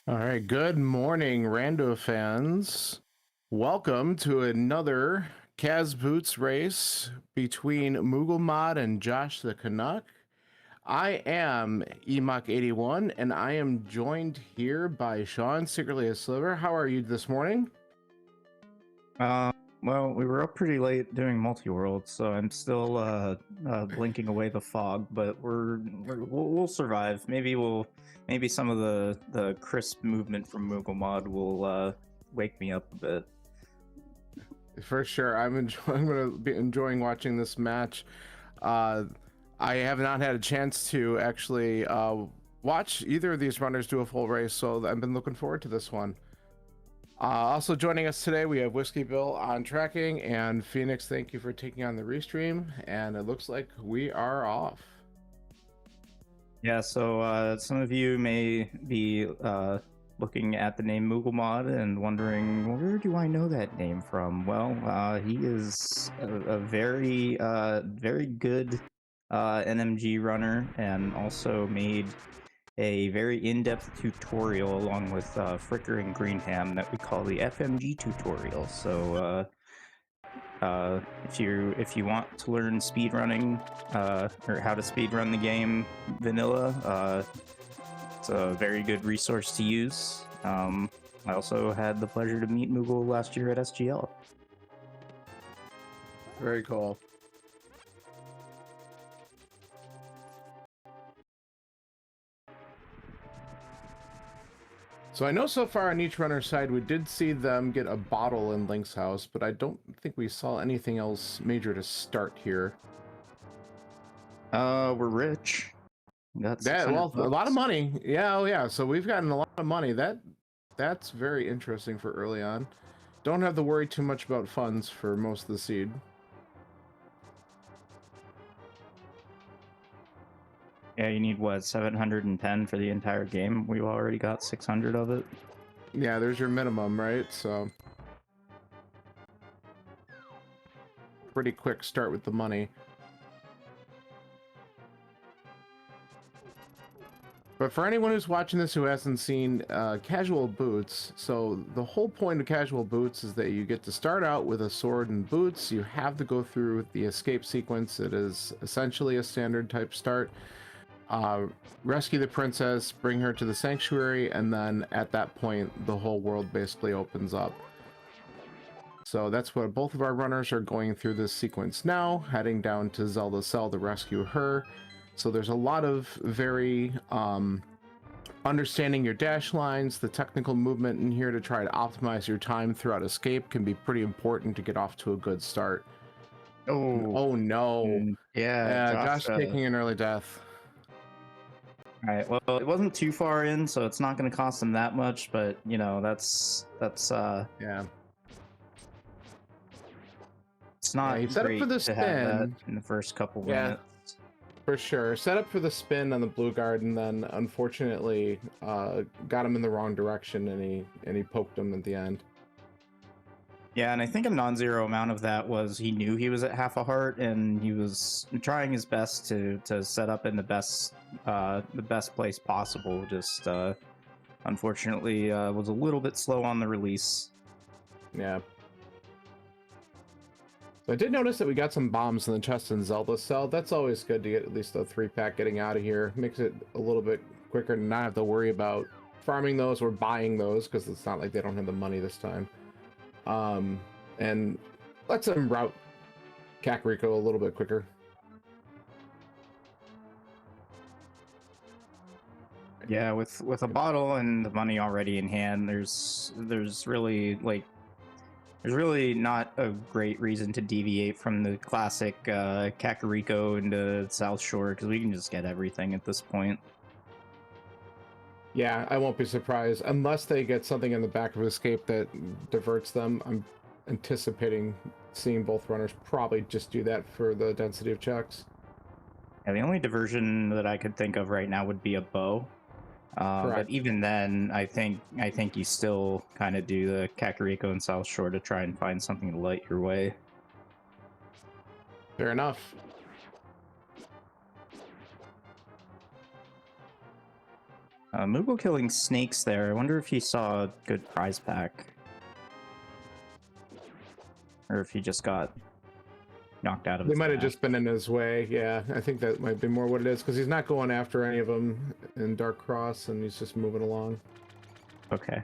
All right, good morning, Rando fans. Welcome to another Kaz Boots race between Moogle and Josh the Canuck. I am Emok81, and I am joined here by Sean Secretly a Sliver. How are you this morning? Well, we were up pretty late doing multi-world, so I'm still blinking away the fog, but we'll survive. Maybe some of the crisp movement from Moogle Mod will wake me up a bit. For sure, I'm going to be enjoying watching this match. I have not had a chance to actually watch either of these runners do a full race, so I've been looking forward to this one. Also joining us today, we have Whiskey Bill on tracking, and Phoenix, thank you for taking on the restream, and it looks like we are off. Yeah, so some of you may be looking at the name Moogle Mod and wondering, where do I know that name from? Well, he is a very good NMG runner, and also made a very in-depth tutorial along with Fricker and Greenham that we call the FMG tutorial. So if you want to learn speedrunning or how to speedrun the game vanilla, it's a very good resource to use. I also had the pleasure to meet Moogle last year at SGL. Very cool. So I know so far on each runner's side, we did see them get a bottle in Link's house, but I don't think we saw anything else major to start here. We're rich. Well, a lot of money. Yeah, oh yeah. So we've gotten a lot of money. That's very interesting for early on. Don't have to worry too much about funds for most of the seed. Yeah, you need what, 710 for the entire game? We've already got 600 of it. Yeah, there's your minimum, right? So pretty quick start with the money. But for anyone who's watching this who hasn't seen Casual Boots, so the whole point of Casual Boots is that you get to start out with a sword and boots. You have to go through the escape sequence. It is essentially a standard type start. Rescue the princess, bring her to the sanctuary, and then at that point, the whole world basically opens up. So that's what both of our runners are going through this sequence now, heading down to Zelda Cell to rescue her. So there's a lot of very understanding your dash lines, the technical movement in here to try to optimize your time throughout escape can be pretty important to get off to a good start. Oh no. Yeah, Josh taking an early death. All right, well, it wasn't too far in, so it's not going to cost him that much, but you know, that's yeah. It's not he set great up for the to have that spin in the first couple minutes. For sure. Set up for the spin on the blue guard, and then unfortunately got him in the wrong direction, and he poked him at the end. Yeah, and I think a non-zero amount of that was he knew he was at half a heart, and he was trying his best to set up in the best place possible. Just unfortunately was a little bit slow on the release. Yeah. So I did notice that we got some bombs in the chest in Zelda Cell. That's always good to get at least a 3-pack getting out of here. Makes it a little bit quicker to not have to worry about farming those or buying those, because it's not like they don't have the money this time. And lets them route Kakariko a little bit quicker. Yeah, with a bottle and the money already in hand, there's really not a great reason to deviate from the classic Kakariko into South Shore, because we can just get everything at this point. Yeah, I won't be surprised unless they get something in the back of Escape that diverts them. I'm anticipating seeing both runners probably just do that for the density of checks. Yeah, the only diversion that I could think of right now would be a bow. But even then, I think you still kind of do the Kakariko and South Shore to try and find something to light your way. Fair enough. Moogle killing snakes there. I wonder if he saw a good prize pack. Or if he just got knocked out of They his might have path. just been in his way. Yeah, I think that might be more what it is because he's not going after any of them in Dark Cross, and he's just moving along. Okay.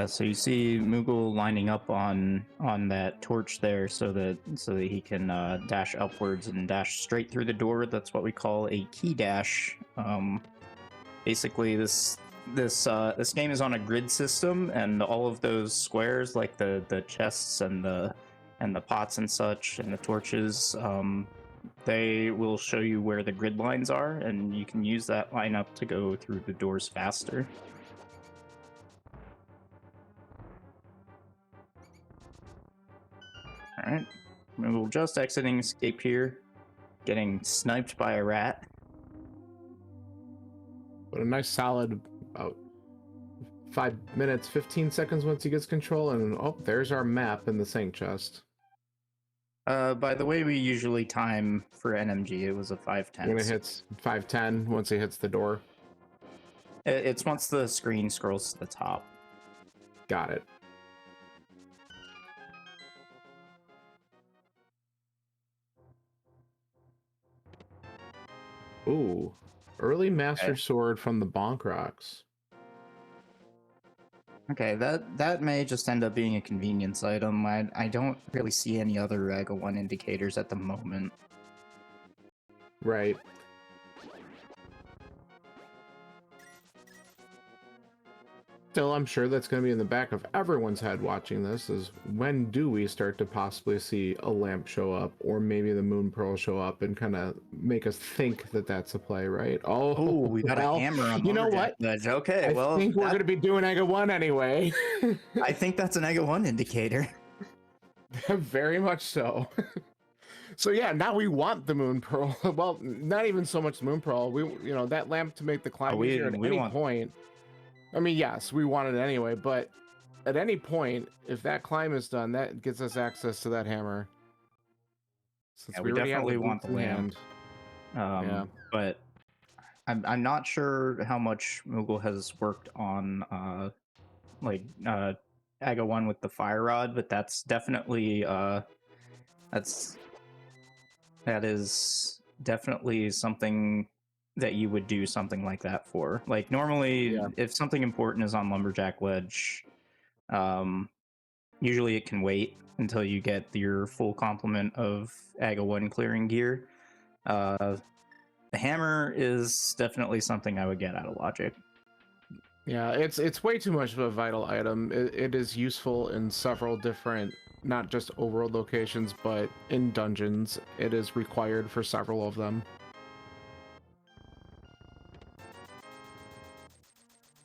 So you see Moogle lining up on that torch there, so that he can dash upwards and dash straight through the door. That's what we call a key dash. Basically, this game is on a grid system, and all of those squares, like the chests and the pots and such, and the torches, they will show you where the grid lines are, and you can use that lineup to go through the doors faster. Alright, we're just exiting escape here, getting sniped by a rat. But a nice solid about 5 minutes, 15 seconds once he gets control, and oh, there's our map in the Sank chest. By the way, we usually time for NMG, it was a 5:10. When it hits 5:10, once he hits the door. It's once the screen scrolls to the top. Got it. Ooh, early Master Sword from the Bonk Rocks. Okay, that may just end up being a convenience item. I don't really see any other AGA 1 indicators at the moment. Right. Still, I'm sure that's going to be in the back of everyone's head watching this, is when do we start to possibly see a lamp show up, or maybe the Moon Pearl show up and kind of make us think that that's a play, right? Oh, we got a hammer on you know Lumberjack what? Ledge. Okay, I well, think we're going to be doing AGA 1 anyway. I think that's an AGA 1 indicator. Very much so. So yeah, now we want the Moon Pearl. Well, not even so much the Moon Pearl. We, you know, that lamp to make the climb easier at any point. I mean, yes, we want it anyway, but at any point, if that climb is done, that gets us access to that hammer. Since Yeah, we definitely want the lamp. Yeah. But I'm not sure how much Moogle has worked on AGA 1 with the fire rod, but that's definitely that is definitely something that you would do something like that for. Like normally, if something important is on Lumberjack Ledge, usually it can wait until you get your full complement of AGA 1 clearing gear. The hammer is definitely something I would get out of Logic. Yeah, it's way too much of a vital item. It is useful in several different, not just overworld locations, but in dungeons. It is required for several of them.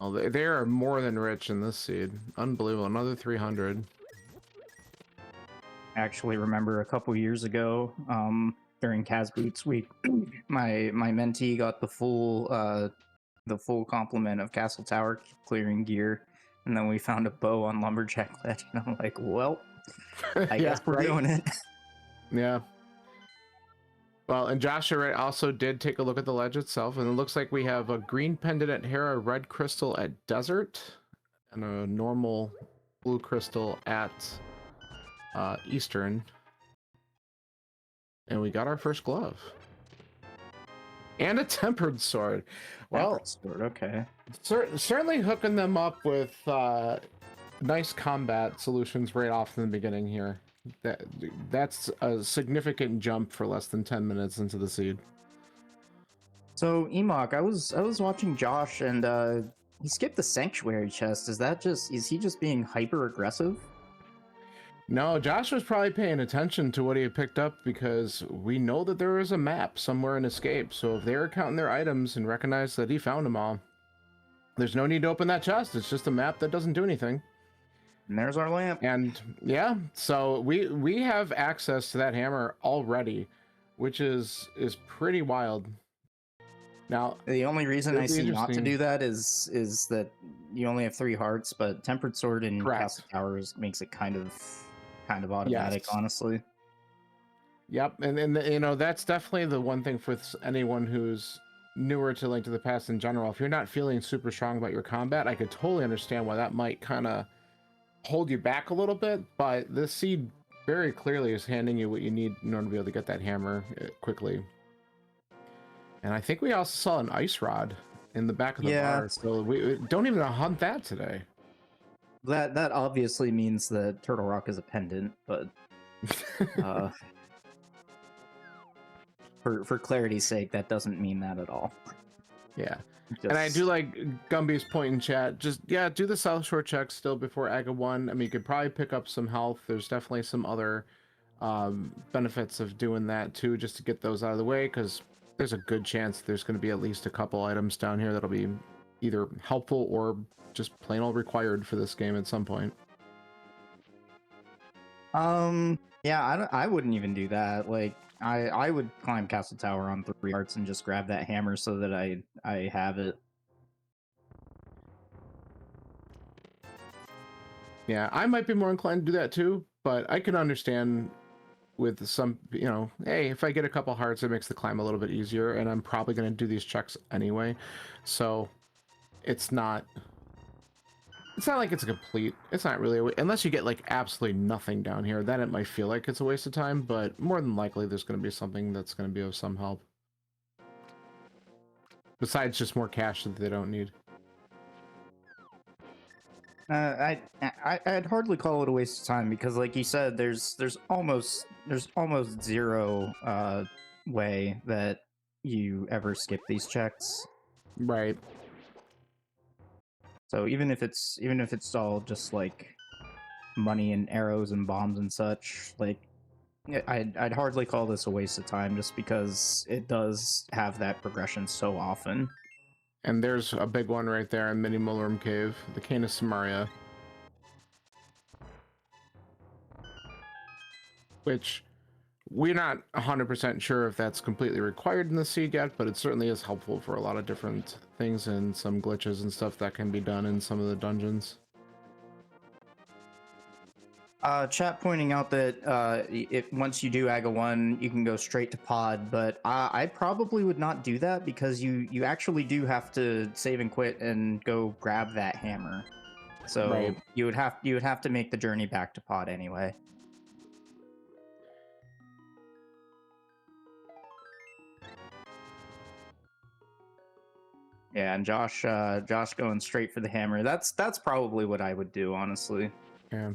Oh, they are more than rich in this seed. Unbelievable. Another 300. I actually remember a couple years ago, during Kaz Boots week, my mentee got the full complement of Castle Tower clearing gear, and then we found a bow on Lumberjack Ledge, and I'm like, well, I guess we're doing it. Yeah. Well, and Joshua also did take a look at the ledge itself, and it looks like we have a green pendant at Hera, red crystal at Desert, and a normal blue crystal at Eastern. And we got our first glove. And a tempered sword. Well, Tempered sword, okay. Certainly hooking them up with nice combat solutions right off in the beginning here. That's a significant jump for less than 10 minutes into the seed. So Emok, I was watching Josh, and he skipped the sanctuary chest. Is he just being hyper aggressive? No, Josh was probably paying attention to what he had picked up, because we know that there is a map somewhere in Escape. So if they were counting their items and recognized that he found them all, there's no need to open that chest. It's just a map that doesn't do anything. And there's our lamp. And yeah, so we have access to that hammer already, which is pretty wild. Now, the only reason I see not to do that is that you only have 3 hearts, but Tempered Sword in Castle Towers makes it kind of kind of automatic, Yes. honestly. Yep, and you know that's definitely the one thing for anyone who's newer to Link to the Past in general. If you're not feeling super strong about your combat, I could totally understand why that might kind of hold you back a little bit. But this seed very clearly is handing you what you need in order to be able to get that hammer quickly. And I think we also saw an ice rod in the back of the Yeah, bar, so we don't even hunt that today. that obviously means that Turtle Rock is a pendant, but uh, for clarity's sake, that doesn't mean that at all. Yeah. Just, And I do like Gumby's point in chat. Just, yeah, do the South Shore check still before Aga 1. I mean, you could probably pick up some health. There's definitely some other benefits of doing that too, just to get those out of the way, because there's a good chance there's going to be at least a couple items down here that'll be either helpful or just plain old required for this game at some point. yeah, I wouldn't even do that. Like, I would climb Castle Tower on 3 hearts and just grab that hammer so that I have it. Yeah, I might be more inclined to do that too, but I can understand with some, you know, hey, if I get a couple hearts, it makes the climb a little bit easier, and I'm probably going to do these checks anyway. So it's not like it's a complete, it's not really unless you get like absolutely nothing down here, then it might feel like it's a waste of time, but more than likely there's going to be something that's going to be of some help besides just more cash that they don't need. I'd hardly call it a waste of time because, like you said, there's almost zero way that you ever skip these checks. Right. So even if it's all just like money and arrows and bombs and such, like I'd hardly call this a waste of time just because it does have that progression so often. And there's a big one right there in Mini Mulrum Cave, the Cane of Samaria. Which we're not 100% sure if that's completely required in the seed yet, but it certainly is helpful for a lot of different things and some glitches and stuff that can be done in some of the dungeons. Chat pointing out that if once you do Aga 1, you can go straight to pod, but I probably would not do that because you actually do have to save and quit and go grab that hammer. So Right. you would have to make the journey back to pod anyway. Yeah, and Josh going straight for the hammer. That's probably what I would do, honestly. Yeah.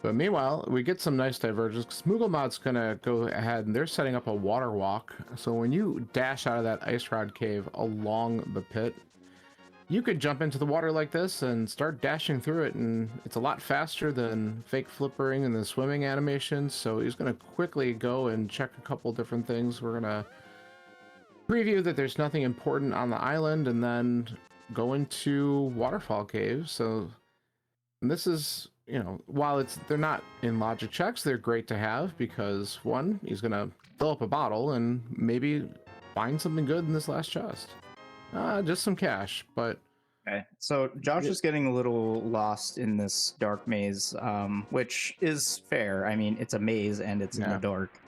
But meanwhile, we get some nice divergence because Mooglemod's gonna go ahead and they're setting up a water walk. So when you dash out of that ice rod cave along the pit, you could jump into the water like this and start dashing through it, and it's a lot faster than fake flippering and the swimming animations. So he's gonna quickly go and check a couple different things. We're gonna preview that there's nothing important on the island and then go into Waterfall Cave. So this is, you know, while they're not in logic checks, they're great to have because one, he's gonna fill up a bottle and maybe find something good in this last chest. Just some cash, but Okay, so Josh is getting a little lost in this dark maze, which is fair. I mean, it's a maze and it's in the dark.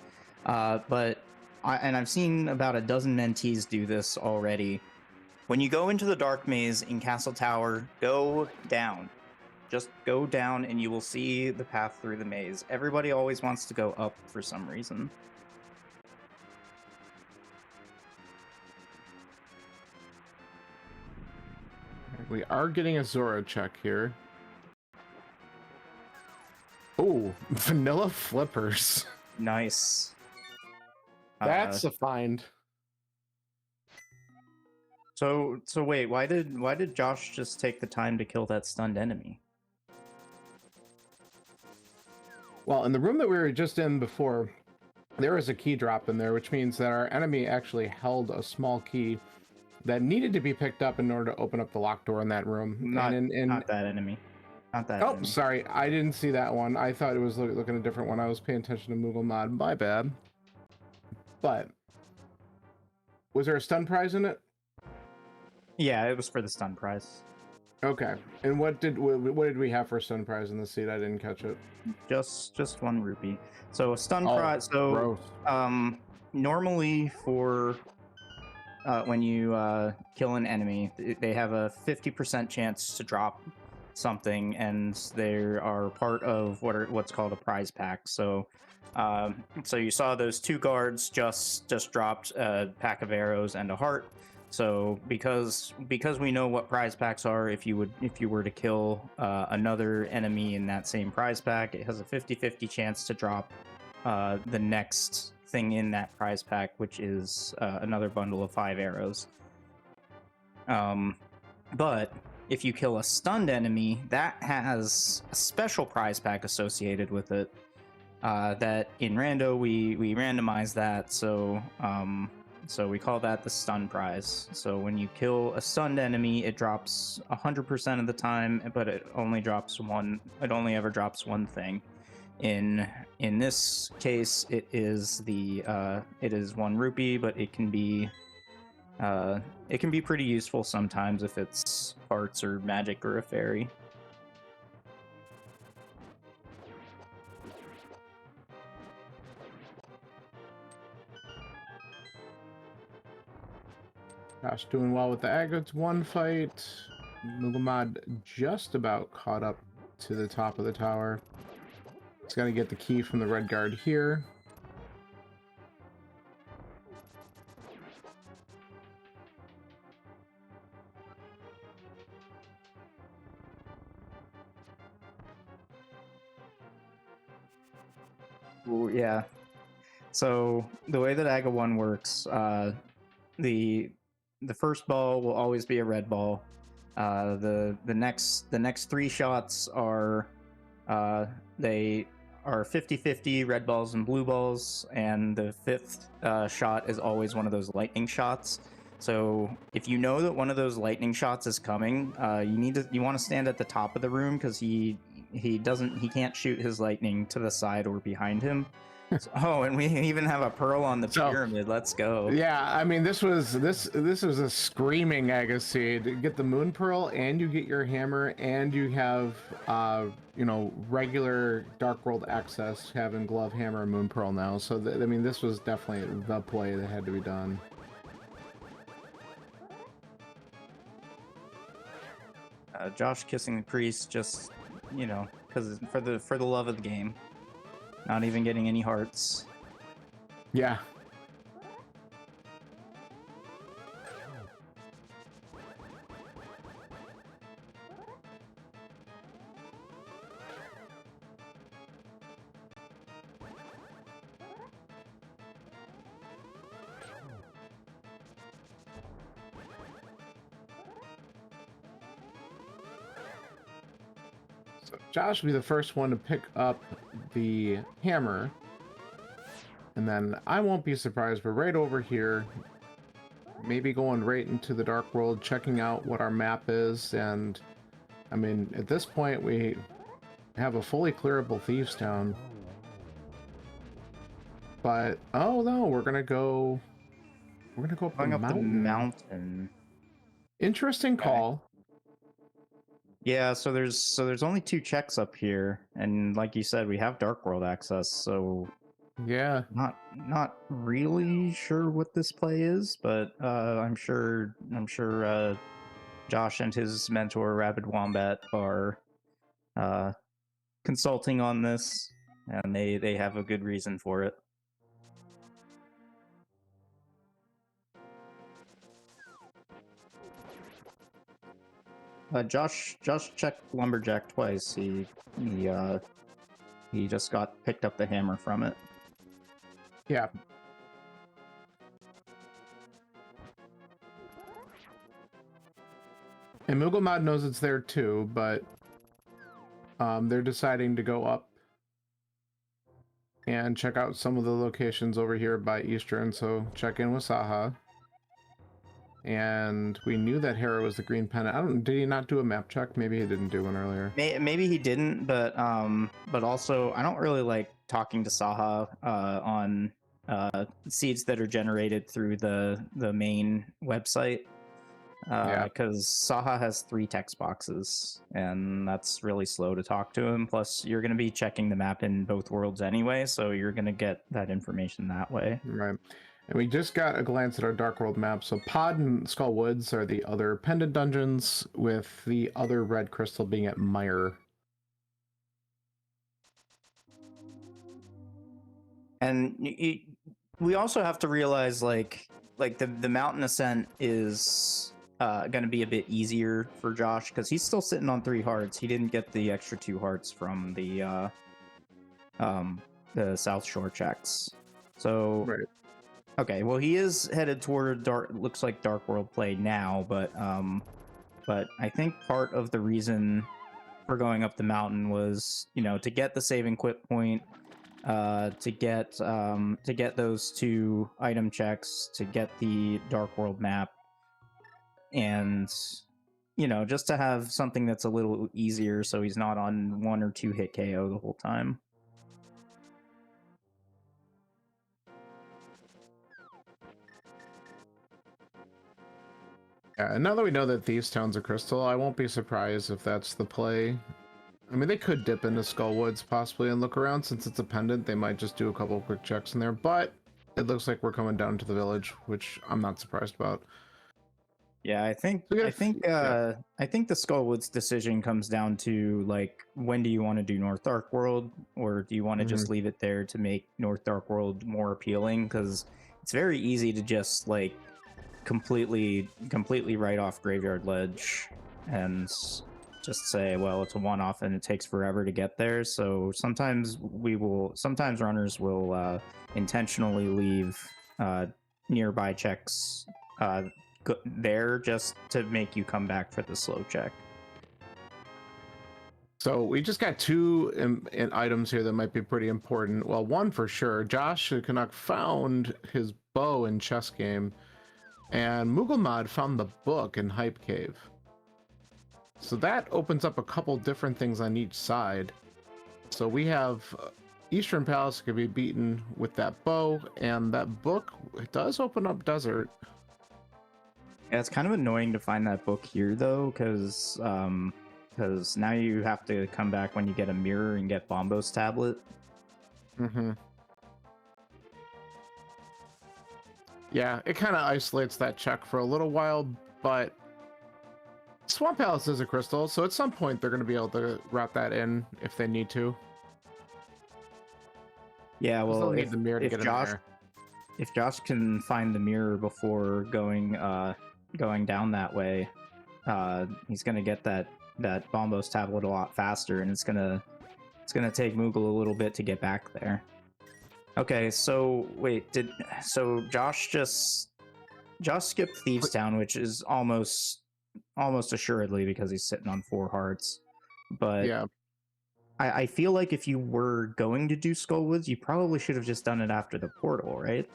But I've seen about a dozen mentees do this already. When you go into the dark maze in Castle Tower, go down. Just go down and you will see the path through the maze. Everybody always wants to go up for some reason. we are getting a Zora check here. Oh, vanilla flippers. Nice. That's a find. So wait, why did Josh just take the time to kill that stunned enemy? Well, in the room that we were just in before, there was a key drop in there, which means that our enemy actually held a small key that needed to be picked up in order to open up the locked door in that room. Not that enemy. Not that enemy. Sorry, I didn't see that one. I thought it was looking at a different one. I was paying attention to Mooglemod. My bad. But was there a stun prize in it? Yeah, it was for the stun prize. Okay. And what did we have for stun prize in the seed? I didn't catch it. Just 1 rupee. So a stun Oh, prize. So gross. normally for when you kill an enemy, they have a 50% chance to drop something, and they are part of what's called a prize pack. So so you saw those 2 guards just dropped a pack of arrows and a heart. So because we know what prize packs are, if you were to kill another enemy in that same prize pack, it has a 50-50 chance to drop the next thing in that prize pack, which is another bundle of 5 arrows. But if you kill a stunned enemy, that has a special prize pack associated with it. That in Rando we randomize that, so we call that the stun prize. So when you kill a stunned enemy, it drops 100% of the time, but it only drops one. It only ever drops one thing. In this case, it is 1 rupee, but it can be pretty useful sometimes if it's hearts or magic or a fairy. Gosh, doing well with the Agates 1 fight. Mugamad just about caught up to the top of the tower. He's got to get the key from the red guard here. Ooh, yeah. So the way that Aga 1 works, the first ball will always be a red ball. The next 3 shots are they are 50-50 red balls and blue balls, and the 5th shot is always one of those lightning shots. So if you know that one of those lightning shots is coming, you want to stand at the top of the room, because he can't shoot his lightning to the side or behind him. Oh, and we even have a pearl on the pyramid. Let's go. Yeah, I mean, this was a screaming Aga seed. You get the moon pearl, and you get your hammer, and you have regular Dark World access, having glove, hammer, and moon pearl now. So I mean, this was definitely the play that had to be done. Josh kissing the priest, just because for the love of the game. Not even getting any hearts. Yeah. So Josh will be the first one to pick up the hammer, and then I won't be surprised. We're right over here, maybe going right into the Dark World, checking out what our map is. And I mean, at this point we have a fully clearable Thieves Town, but oh no, we're gonna go up the mountain. Interesting call. Yeah, so there's only 2 checks up here, and like you said, we have Dark World access, so yeah, not really sure what this play is, but I'm sure Josh and his mentor Rabid Wombat are consulting on this, and they have a good reason for it. Josh checked Lumberjack twice. He just picked up the hammer from it. Yeah. And Mugamad knows it's there too, but they're deciding to go up and check out some of the locations over here by Eastern, so check in with Saha. And we knew that Hera was the green pennant. Did he not do a map check? Maybe he didn't do one earlier. Maybe he didn't, but also I don't really like talking to Saha on seeds that are generated through the main website. Yeah. because Saha has 3 text boxes, and that's really slow to talk to him. Plus, you're going to be checking the map in both worlds anyway, so you're going to get that information that way. Right. And we just got a glance at our Dark World map. So Pod and Skull Woods are the other pendant dungeons, with the other red crystal being at Mire. And we also have to realize like the mountain ascent is going to be a bit easier for Josh because he's still sitting on 3 hearts. He didn't get the extra 2 hearts from the South Shore checks. So Right. okay, well he is headed toward looks like Dark World play now, but I think part of the reason for going up the mountain was, you know, to get the saving quit point, to get those 2 item checks, to get the Dark World map, and you know, just to have something that's a little easier so he's not on 1 or 2 hit KO the whole time. Yeah, and now that we know that Thieves Town's a crystal, I won't be surprised if that's the play. I mean, they could dip into Skull Woods possibly and look around. Since it's a pendant, they might just do a couple quick checks in there, but it looks like we're coming down to the village, which I'm not surprised about. Yeah, I think So we I gotta think I think the Skullwoods decision comes down to like, when do you want to do North Dark World, or do you want to just leave it there to make North Dark World more appealing? Because it's very easy to just like completely write off Graveyard Ledge and just say, well, it's a one-off and it takes forever to get there. So sometimes runners will intentionally leave nearby checks there just to make you come back for the slow check. So we just got 2 items here that might be pretty important. Well, one for sure, Josh Canuck found his bow in Chess Game, and Mughal found the book in Hype Cave. So that opens up a couple different things on each side. So we have Eastern Palace could be beaten with that bow, and that book, it does open up Desert. Yeah, it's kind of annoying to find that book here though, because now you have to come back when you get a mirror and get Bombo's tablet. Yeah, it kind of isolates that check for a little while, but Swamp Palace is a crystal, so at some point they're going to be able to route that in if they need to. Yeah, well, need the mirror to get in there. If Josh can find the mirror before going down that way, he's gonna get that Bombo's tablet a lot faster, and it's gonna take Moogle a little bit to get back there. Okay, so wait, Josh skipped Thieves Town, which is almost assuredly because he's sitting on 4 hearts. But yeah, I feel like if you were going to do Skullwoods, you probably should have just done it after the portal, right?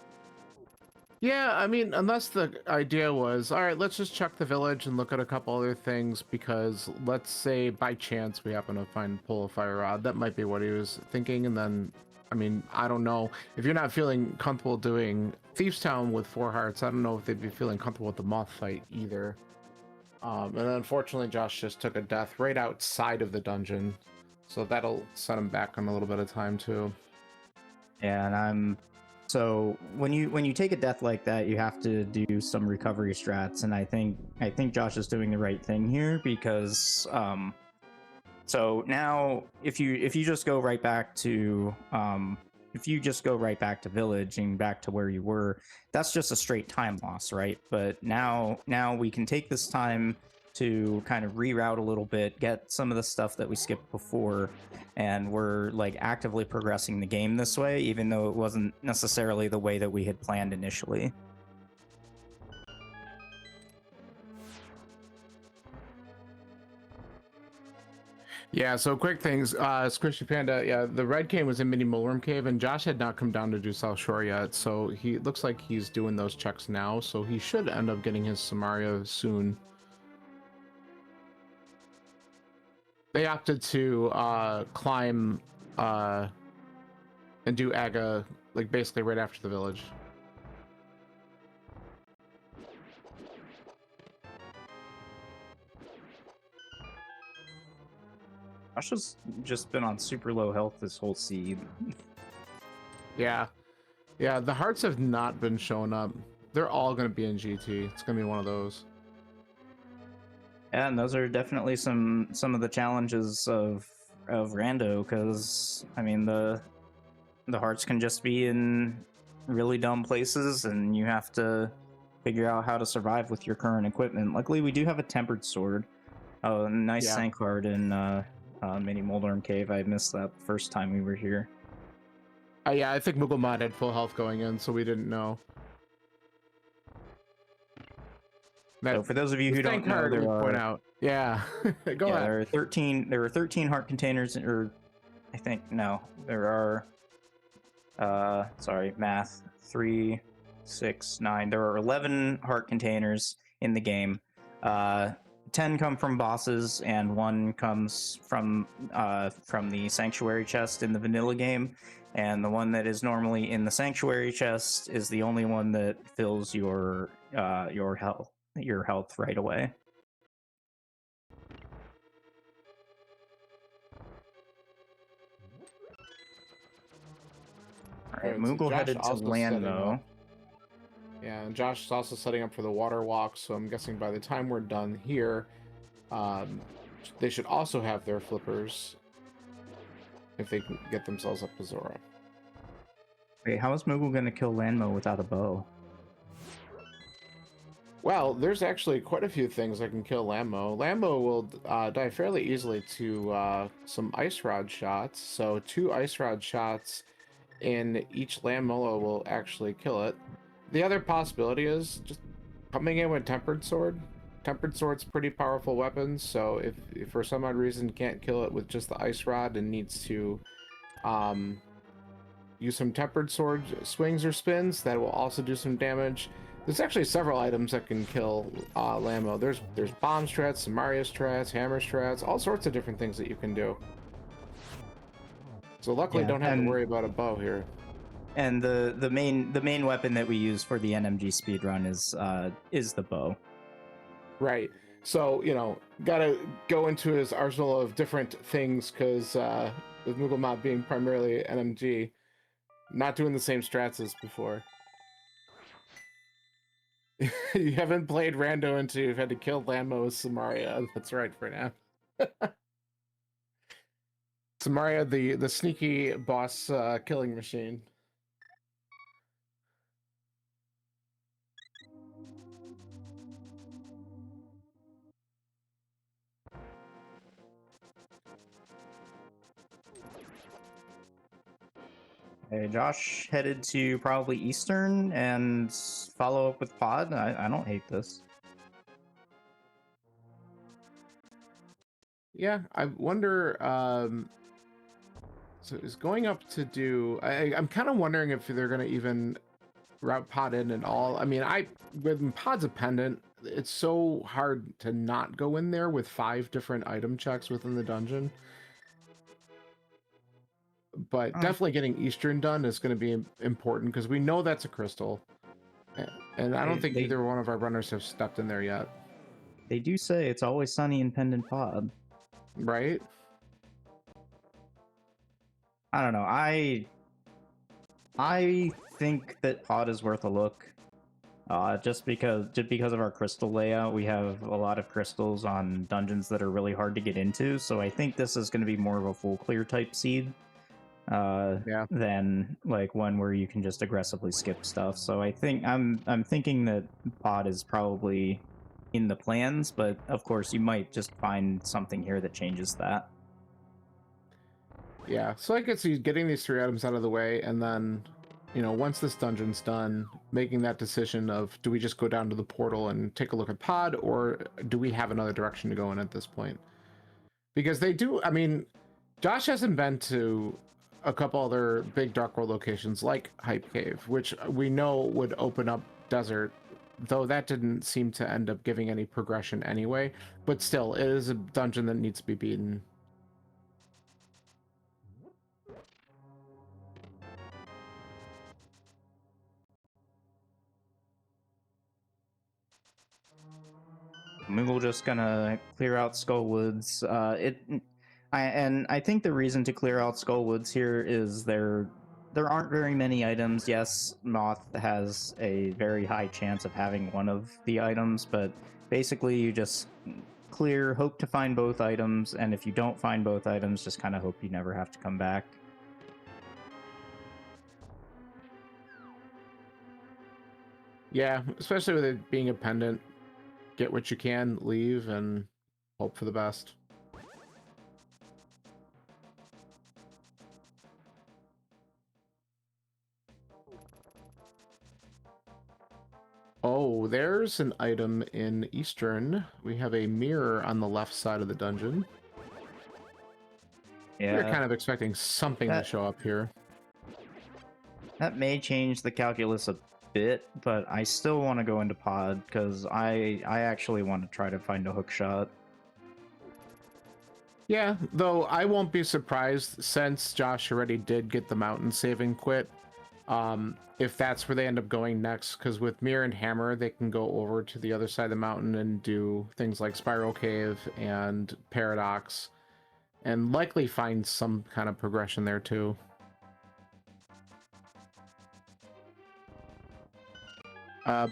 Yeah, I mean, unless the idea was, all right, let's just check the village and look at a couple other things, because let's say by chance we happen to pull a fire rod. That might be what he was thinking. And then, I mean, I don't know. If you're not feeling comfortable doing Thieves Town with 4 hearts, I don't know if they'd be feeling comfortable with the moth fight either. And unfortunately, Josh just took a death right outside of the dungeon, so that'll set him back on a little bit of time too. Yeah, and so when you take a death like that, you have to do some recovery strats, and I think Josh is doing the right thing here, because so now if you just go right back to village and back to where you were, that's just a straight time loss, right? But now we can take this time to kind of reroute a little bit, get some of the stuff that we skipped before, and we're like actively progressing the game this way, even though it wasn't necessarily the way that we had planned initially. Yeah, so quick things. Squishy Panda, yeah, the red cave was in Mini Mulworm Cave, and Josh had not come down to do South Shore yet, so he looks like he's doing those checks now, so he should end up getting his Samaria soon. They opted to climb and do Aga, like basically right after the village. Josh has just been on super low health this whole seed. Yeah. Yeah, the hearts have not been showing up. They're all going to be in GT. It's going to be one of those. Yeah, and those are definitely some of the challenges of Rando, because I mean the hearts can just be in really dumb places, and you have to figure out how to survive with your current equipment. Luckily, we do have a tempered sword. Oh, a nice Yeah. sank heart in Mini Moldorm Cave. I missed that the first time we were here. Yeah, I think Mugglemod had full health going in, so we didn't know. So for those of you who don't know, card there we are point out. Yeah, go ahead. there are 13. There are 13 heart containers, or I think no, there are. Sorry, math. 3, 6, 9. There are 11 heart containers in the game. 10 come from bosses, and 1 comes from the sanctuary chest in the vanilla game. And the one that is normally in the sanctuary chest is the only one that fills your health right away. All right, so Moogle Josh headed to also setting Landmo. up. Yeah, and Josh is also setting up for the water walk, so I'm guessing by the time we're done here, they should also have their flippers if they can get themselves up to Zora. Wait, how is Moogle going to kill Landmo without a bow? Well, there's actually quite a few things that can kill Lambo. Lambo will die fairly easily to some Ice Rod shots, so 2 Ice Rod shots in each Lamolo will actually kill it. The other possibility is just coming in with Tempered Sword. Tempered Sword's pretty powerful weapon, so if for some odd reason can't kill it with just the Ice Rod and needs to use some Tempered Sword swings or spins, that will also do some damage. There's actually several items that can kill Lambo. There's bomb strats, Samaria strats, hammer strats, all sorts of different things that you can do. So luckily, don't have to worry about a bow here. And the main weapon that we use for the NMG speedrun is the bow. Right. So gotta go into his arsenal of different things, because with Mugglemod being primarily NMG, not doing the same strats as before. You haven't played Rando until you've had to kill Lambo with Samaria. That's right for now. Samaria, the sneaky boss killing machine. Hey, Josh headed to probably Eastern and follow up with Pod. I don't hate this. Yeah, I wonder. So is going up to do? I'm kind of wondering if they're gonna even route Pod in at all. I mean, when Pod's a pendant, it's so hard to not go in there with 5 different item checks within the dungeon. But definitely getting Eastern done is going to be important, because we know that's a crystal, and I don't think either one of our runners have stepped in there yet. They do say it's always sunny in Pendant Pod, right? I don't know. I think that Pod is worth a look. Just because of our crystal layout, we have a lot of crystals on dungeons that are really hard to get into. So I think this is going to be more of a full clear type seed. Than like one where you can just aggressively skip stuff. So I think I'm thinking that Pod is probably in the plans, but of course you might just find something here that changes that. Yeah, so I guess he's getting these 3 items out of the way, and then once this dungeon's done, making that decision of, do we just go down to the portal and take a look at Pod, or do we have another direction to go in at this point? Because they do, I mean, Josh hasn't been to a couple other big Dark World locations like Hype Cave, which we know would open up desert, though that didn't seem to end up giving any progression anyway. But still, it is a dungeon that needs to be beaten. Moogle just gonna clear out Skullwoods. And I think the reason to clear out Skullwoods here is there aren't very many items. Yes, Moth has a very high chance of having one of the items, but basically you just clear, hope to find both items, and if you don't find both items, just kind of hope you never have to come back. Yeah, especially with it being a pendant. Get what you can, leave, and hope for the best. Oh, there's an item in Eastern. We have a mirror on the left side of the dungeon. We're Yeah, kind of expecting something to that show up here. that may change the calculus a bit, but I still want to go into pod because I actually want to try to find a hook shot. Yeah, though I won't be surprised since Josh already did get the mountain saving quit. If that's where they end up going next, because with Mirror and Hammer, they can go over to the other side of the mountain and do things like Spiral Cave and Paradox, and likely find some kind of progression there too.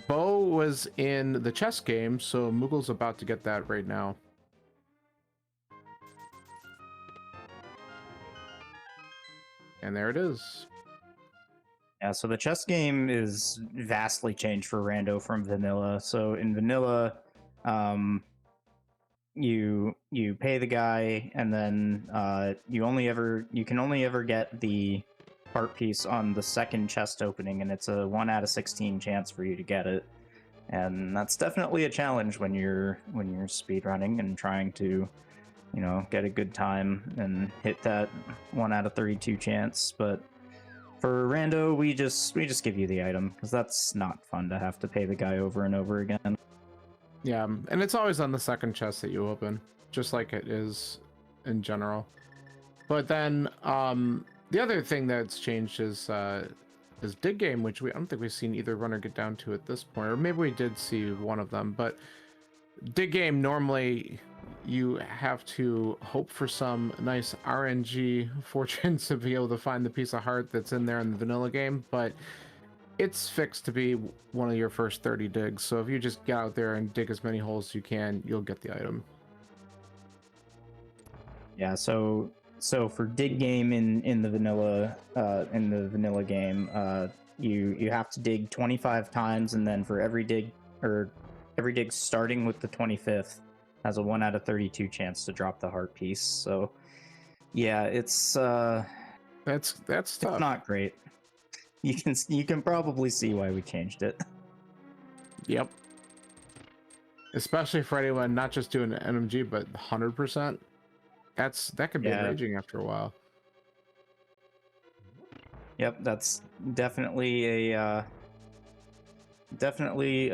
Bo was in the chess game, so Moogle's about to get that right now. And there it is. Yeah, so the chess game is vastly changed for Rando from vanilla. So in vanilla, you pay the guy, and then you can only ever get the heart piece on the second chest opening, and it's a 1 out of 16 chance for you to get it. And that's definitely a challenge when you're speedrunning and trying to, get a good time and hit that 1 out of 32 chance. But for Rando, we just give you the item because that's not fun to have to pay the guy over and over again. Yeah, and it's always on the second chest that you open, just like it is in general. But then the other thing that's changed is Dig Game, which I don't think we've seen either runner get down to at this point, or maybe we did see one of them. But Dig Game, normally you have to hope for some nice RNG fortune to be able to find the piece of heart that's in there in the vanilla game, but it's fixed to be one of your first 30 digs. So if you just get out there and dig as many holes as you can, you'll get the item. Yeah, so for dig game in the vanilla game, you have to dig 25 times, and then for every dig starting with the 25th has a 1 out of 32 chance to drop the heart piece. So yeah, it's That's tough. it's not great. You can probably see why we changed it. Yep. Especially for anyone not just doing an NMG, but 100%. That could be enraging after a while. Yep, that's definitely a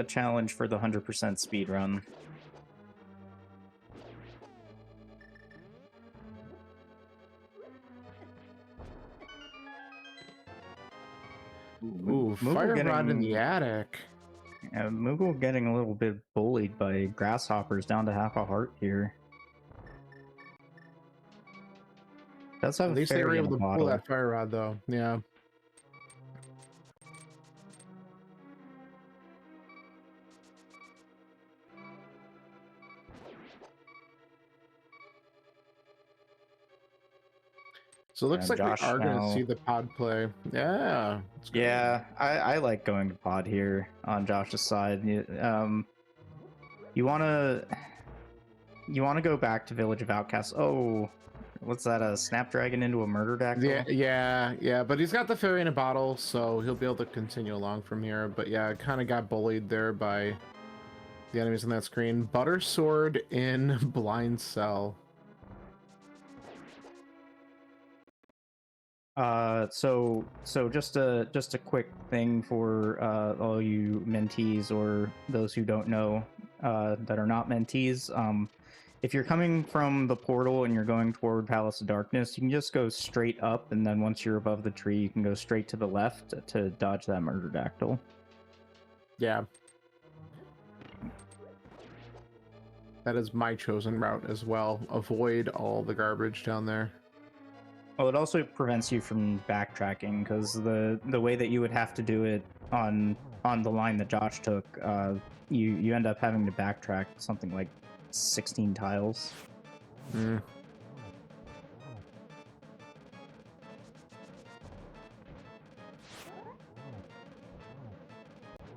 challenge for the 100% speed run. Ooh, fire rod in the attic. Moogle getting a little bit bullied by grasshoppers down to half a heart here. Does have At least they were able to pull bottle. that fire rod, though. Yeah. So it looks like Josh we are going to now- see the pod play. Yeah. it's good. Yeah, I like going to pod here on Josh's side. You want to go back to Village of Outcasts. Oh, what's that? A Snapdragon into a murder dactyl? Yeah. But he's got the fairy in a bottle, so he'll be able to continue along from here. But yeah, kind of got bullied there by the enemies on that screen. Butter sword in blind cell. So just a quick thing for all you mentees or those who don't know that are not mentees. If you're coming from the portal and you're going toward Palace of Darkness, you can just go straight up, and then once you're above the tree, you can go straight to the left to dodge that murder dactyl. Yeah. That is my chosen route as well. Avoid all the garbage down there. Well, it also prevents you from backtracking because the way that you would have to do it on the line that Josh took, you end up having to backtrack something like 16 tiles. Mm.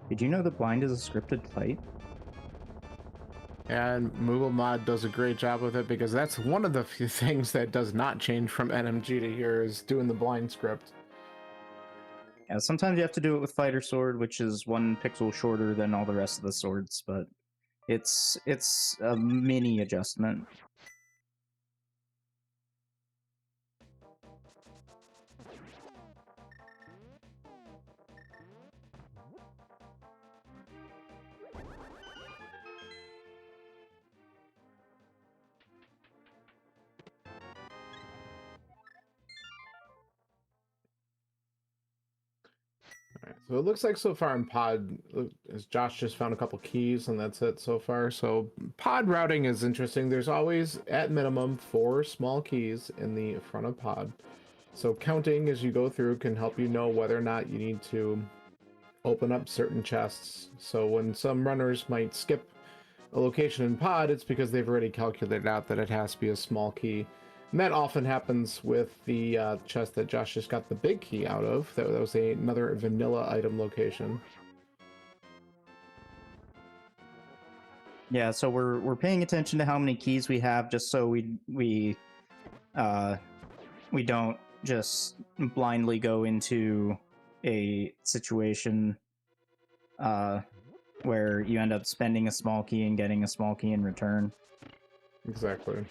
Did you know that blind is a scripted fight? And Moogle Mod does a great job with it because that's one of the few things that does not change from NMG to here is doing the blind script. Yeah, sometimes you have to do it with Fighter Sword, which is 1 pixel shorter than all the rest of the swords, but it's a mini adjustment. Alright, so it looks like so far in pod, as Josh just found a couple keys and that's it so far. So pod routing is interesting. There's always at minimum 4 small keys in the front of pod. So counting as you go through can help you know whether or not you need to open up certain chests. So when some runners might skip a location in pod, it's because they've already calculated out that it has to be a small key. And that often happens with the chest that Josh just got the big key out of. That was another vanilla item location. Yeah, so we're paying attention to how many keys we have, just so we don't just blindly go into a situation where you end up spending a small key and getting a small key in return. Exactly.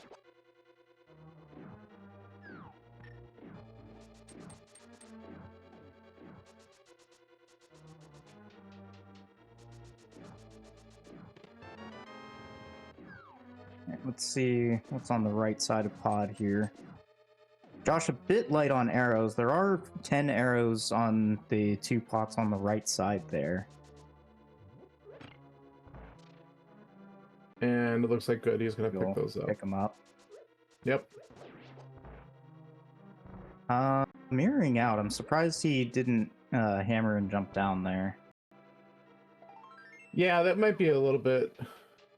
Let's see what's on the right side of pod here. Josh, a bit light on arrows. There are 10 arrows on the 2 pots on the right side there. And it looks like good. He's going to pick those up. Pick them up. Yep. Mirroring out. I'm surprised he didn't hammer and jump down there. Yeah, that might be a little bit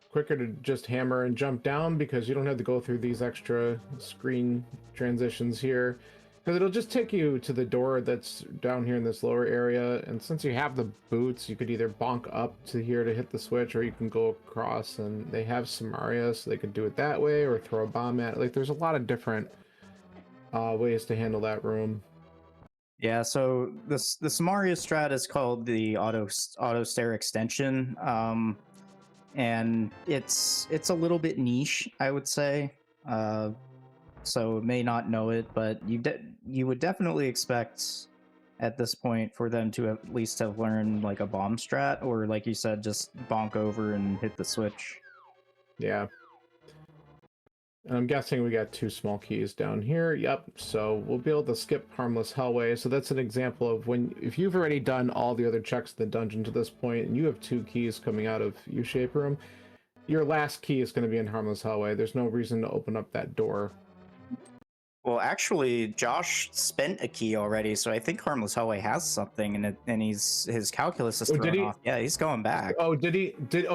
quicker to just hammer and jump down because you don't have to go through these extra screen transitions here. Because it'll just take you to the door that's down here in this lower area. And since you have the boots, you could either bonk up to here to hit the switch, or you can go across, and they have Samaria, so they could do it that way, or throw a bomb at it. Like, there's a lot of different ways to handle that room. Yeah, so the Samaria strat is called the auto stair extension, and it's a little bit niche, I would say. So may not know it, but you would definitely expect at this point for them to at least have learned like a bomb strat, or like you said, just bonk over and hit the switch. Yeah. And I'm guessing we got 2 small keys down here. Yep. So we'll be able to skip Harmless Hellway. So that's an example of if you've already done all the other checks in the dungeon to this point, and you have 2 keys coming out of U-shape room, your last key is going to be in Harmless Hellway. There's no reason to open up that door. Well, actually, Josh spent a key already, so I think Harmless Hellway has something, and his calculus is thrown off. Yeah, he's going back. Oh, did he?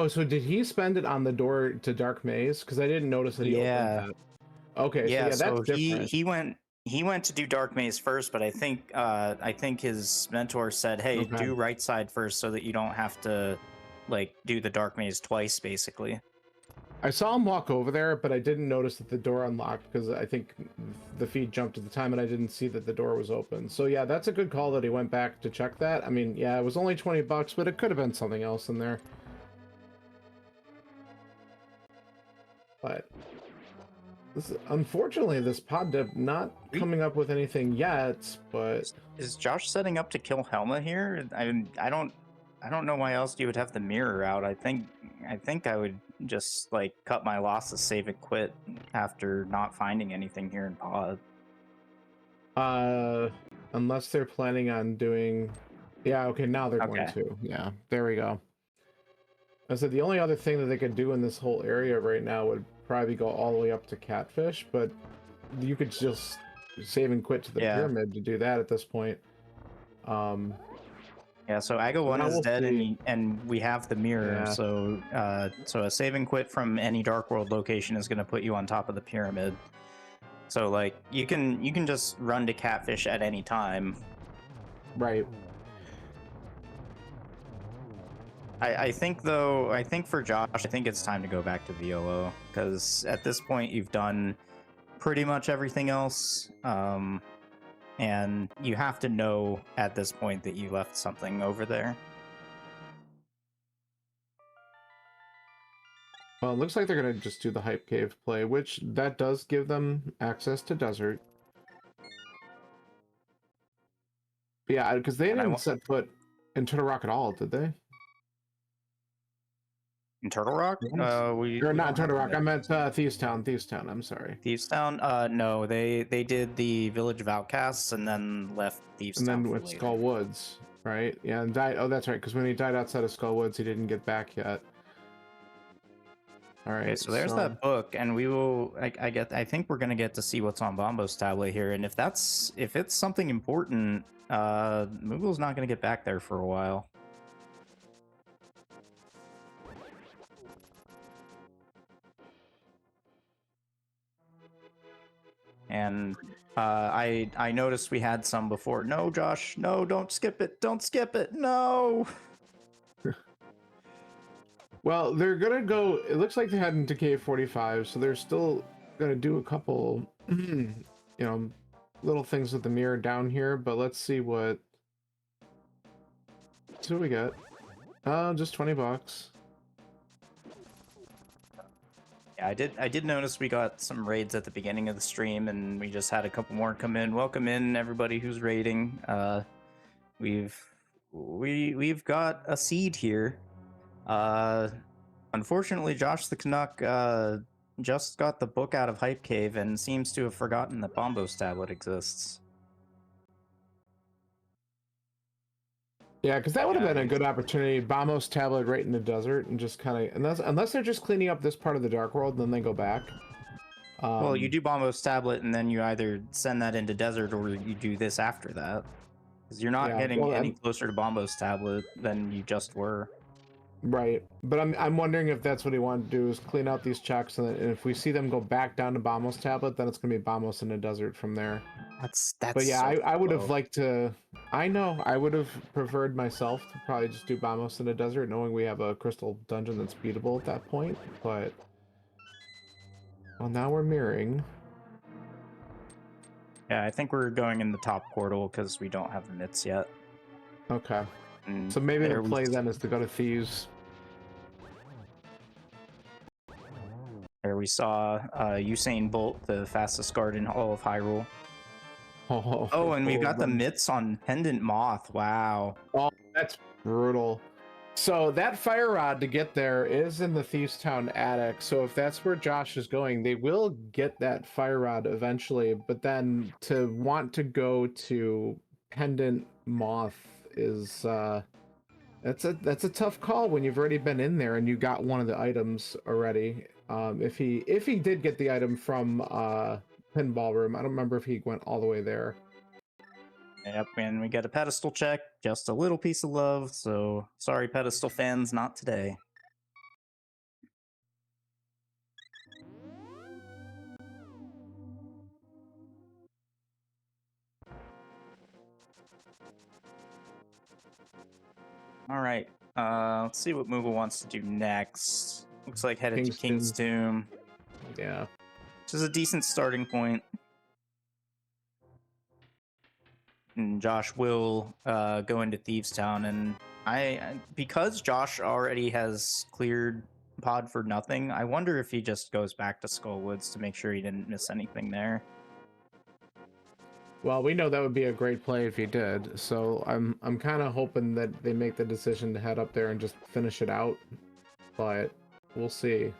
So did he spend it on the door to Dark Maze? Because I didn't notice that he opened that. Okay, yeah, so that's different. he went to do Dark Maze first, but I think his mentor said, "Hey, do right side first, so that you don't have to like do the Dark Maze twice, basically." I saw him walk over there, but I didn't notice that the door unlocked because I think the feed jumped at the time and I didn't see that the door was open. So yeah, that's a good call that he went back to check that. I mean, yeah, it was only $20, but it could have been something else in there. But unfortunately, this pod dev not coming up with anything yet. But is Josh setting up to kill Helma here? I don't know why else you would have the mirror out. I think I would just like cut my losses, save and quit after not finding anything here in pod. Unless they're planning on doing, yeah, okay, now they're going to. Yeah, there we go. I said the only other thing that they could do in this whole area right now would probably go all the way up to Catfish, but you could just save and quit to the Yeah. pyramid to do that at this point. Yeah, so Aga 1 now is we'll dead, see. and we have the mirror, Yeah. so a save and quit from any Dark World location is going to put you on top of the pyramid. So like you can just run to Catfish at any time. Right. I think though, I think for Josh, I think it's time to go back to VOO, because at this point you've done pretty much everything else. And you have to know at this point that you left something over there. Well, it looks like they're gonna just do the Hype Cave play, which that does give them access to desert. But yeah, because they And didn't set foot in Turtle Rock at all, did they? In Turtle Rock, or we not don't have Turtle Rock. the- I meant Thieves Town. Thieves Town. I'm sorry. Thieves Town. No, they did the Village of Outcasts and then left Thieves And Town then for with later. Skull Woods, right? Yeah, and died. Oh, that's right. Because when he died outside of Skull Woods, he didn't get back yet. All right. Okay, so there's that book, and we will. I think we're gonna get to see what's on Bombo's tablet here, and if it's something important, Moogle's not gonna get back there for a while. And I noticed we had some before. No, Josh, no, don't skip it. Don't skip it. No. Well, they're gonna go. It looks like they're heading to Cave 45, so they're still gonna do a couple, you know, little things with the mirror down here. But let's see what. So we got. Just $20. Yeah, I did notice we got some raids at the beginning of the stream, and we just had a couple more come in. Welcome in everybody who's raiding. We've got a seed here. Unfortunately, Josh the Canuck just got the book out of Hype Cave and seems to have forgotten that Bombo's tablet exists. Yeah, because that would have been a good opportunity. Bombo's tablet right in the desert, and just kind of unless they're just cleaning up this part of the Dark World, and then they go back. Well, you do Bombo's tablet, and then you either send that into desert or you do this after that, because you're not getting any closer to Bombo's tablet than you just were. Right, but I'm wondering if that's what he wanted to do, is clean out these checks, and if we see them go back down to Bombo's tablet, then it's gonna be Bombo's in the desert from there. That's. But yeah, so I would have liked to. I know I would have preferred myself to probably just do Bombo's in the desert, knowing we have a crystal dungeon that's beatable at that point. But well, now we're mirroring. Yeah, I think we're going in the top portal because we don't have the mitts yet. Okay, And so maybe the there play then is to go to Thieves. There we saw Usain Bolt, the fastest guard in all of Hyrule. Oh, and we've got the mitts on Pendant Moth. Wow. Oh, that's brutal. So that fire rod to get there is in the Thieves Town attic. So if that's where Josh is going, they will get that fire rod eventually. But then to want to go to Pendant Moth is that's a tough call when you've already been in there and you got one of the items already. If he did get the item from Pinball Room, I don't remember if he went all the way there. Yep, and we get a pedestal check, just a little piece of love, so sorry pedestal fans, not today. Alright, let's see what Moogle wants to do next. Looks like headed to King's Tomb. Yeah. Which is a decent starting point. And Josh will go into Thieves Town, and because Josh already has cleared Pod for nothing, I wonder if he just goes back to Skull Woods to make sure he didn't miss anything there. Well, we know that would be a great play if he did, so I'm kind of hoping that they make the decision to head up there and just finish it out, but we'll see.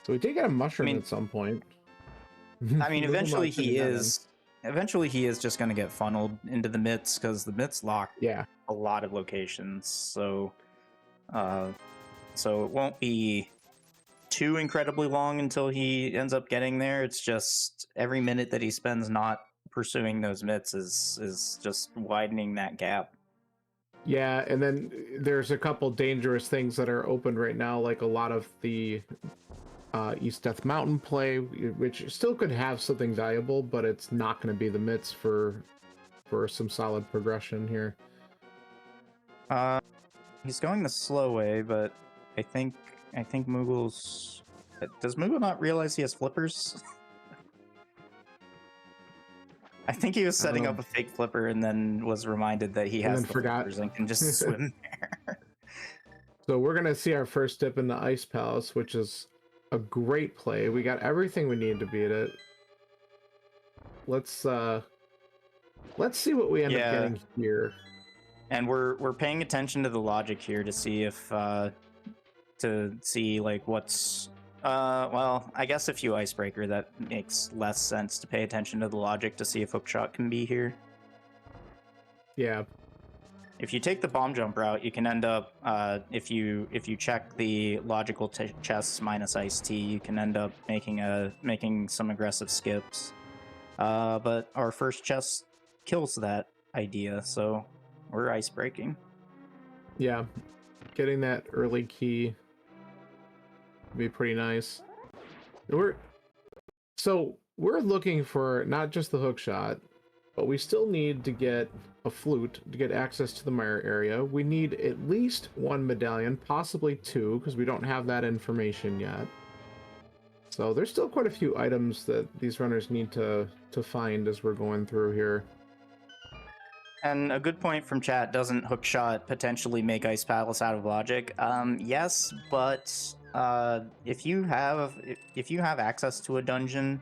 So we did get a mushroom at some point. I mean, Moogle should be not in. eventually he is just going to get funneled into the mitts because the mitts lock Yeah. a lot of locations. So, so it won't be too incredibly long until he ends up getting there. It's just every minute that he spends not pursuing those mitts is just widening that gap. Yeah, and then there's a couple dangerous things that are open right now, like a lot of the East Death Mountain play, which still could have something valuable, but it's not going to be the mitts for some solid progression here. He's going the slow way, but I think Moogle's. Does Moogle not realize he has flippers? I think he was setting up a fake flipper and then was reminded that he has the flippers and can just swim there. So we're gonna see our first dip in the Ice Palace, which is a great play. We got everything we need to beat it. Let's see what we end up getting here. And we're paying attention to the logic here to see if like what's well, I guess if you icebreaker, that makes less sense to pay attention to the logic to see if hookshot can be here. Yeah. If you take the bomb jump route, you can end up if you check the logical chests minus iced tea, you can end up making some aggressive skips. But our first chest kills that idea, so we're ice breaking. Yeah, getting that early key would be pretty nice. We're looking for not just the hook shot, but we still need to get a flute to get access to the mire area. We need at least one medallion, possibly two, because we don't have that information yet. So there's still quite a few items that these runners need to find as we're going through here. And a good point from chat, doesn't hookshot potentially make Ice Palace out of logic? Yes, but if you have access to a dungeon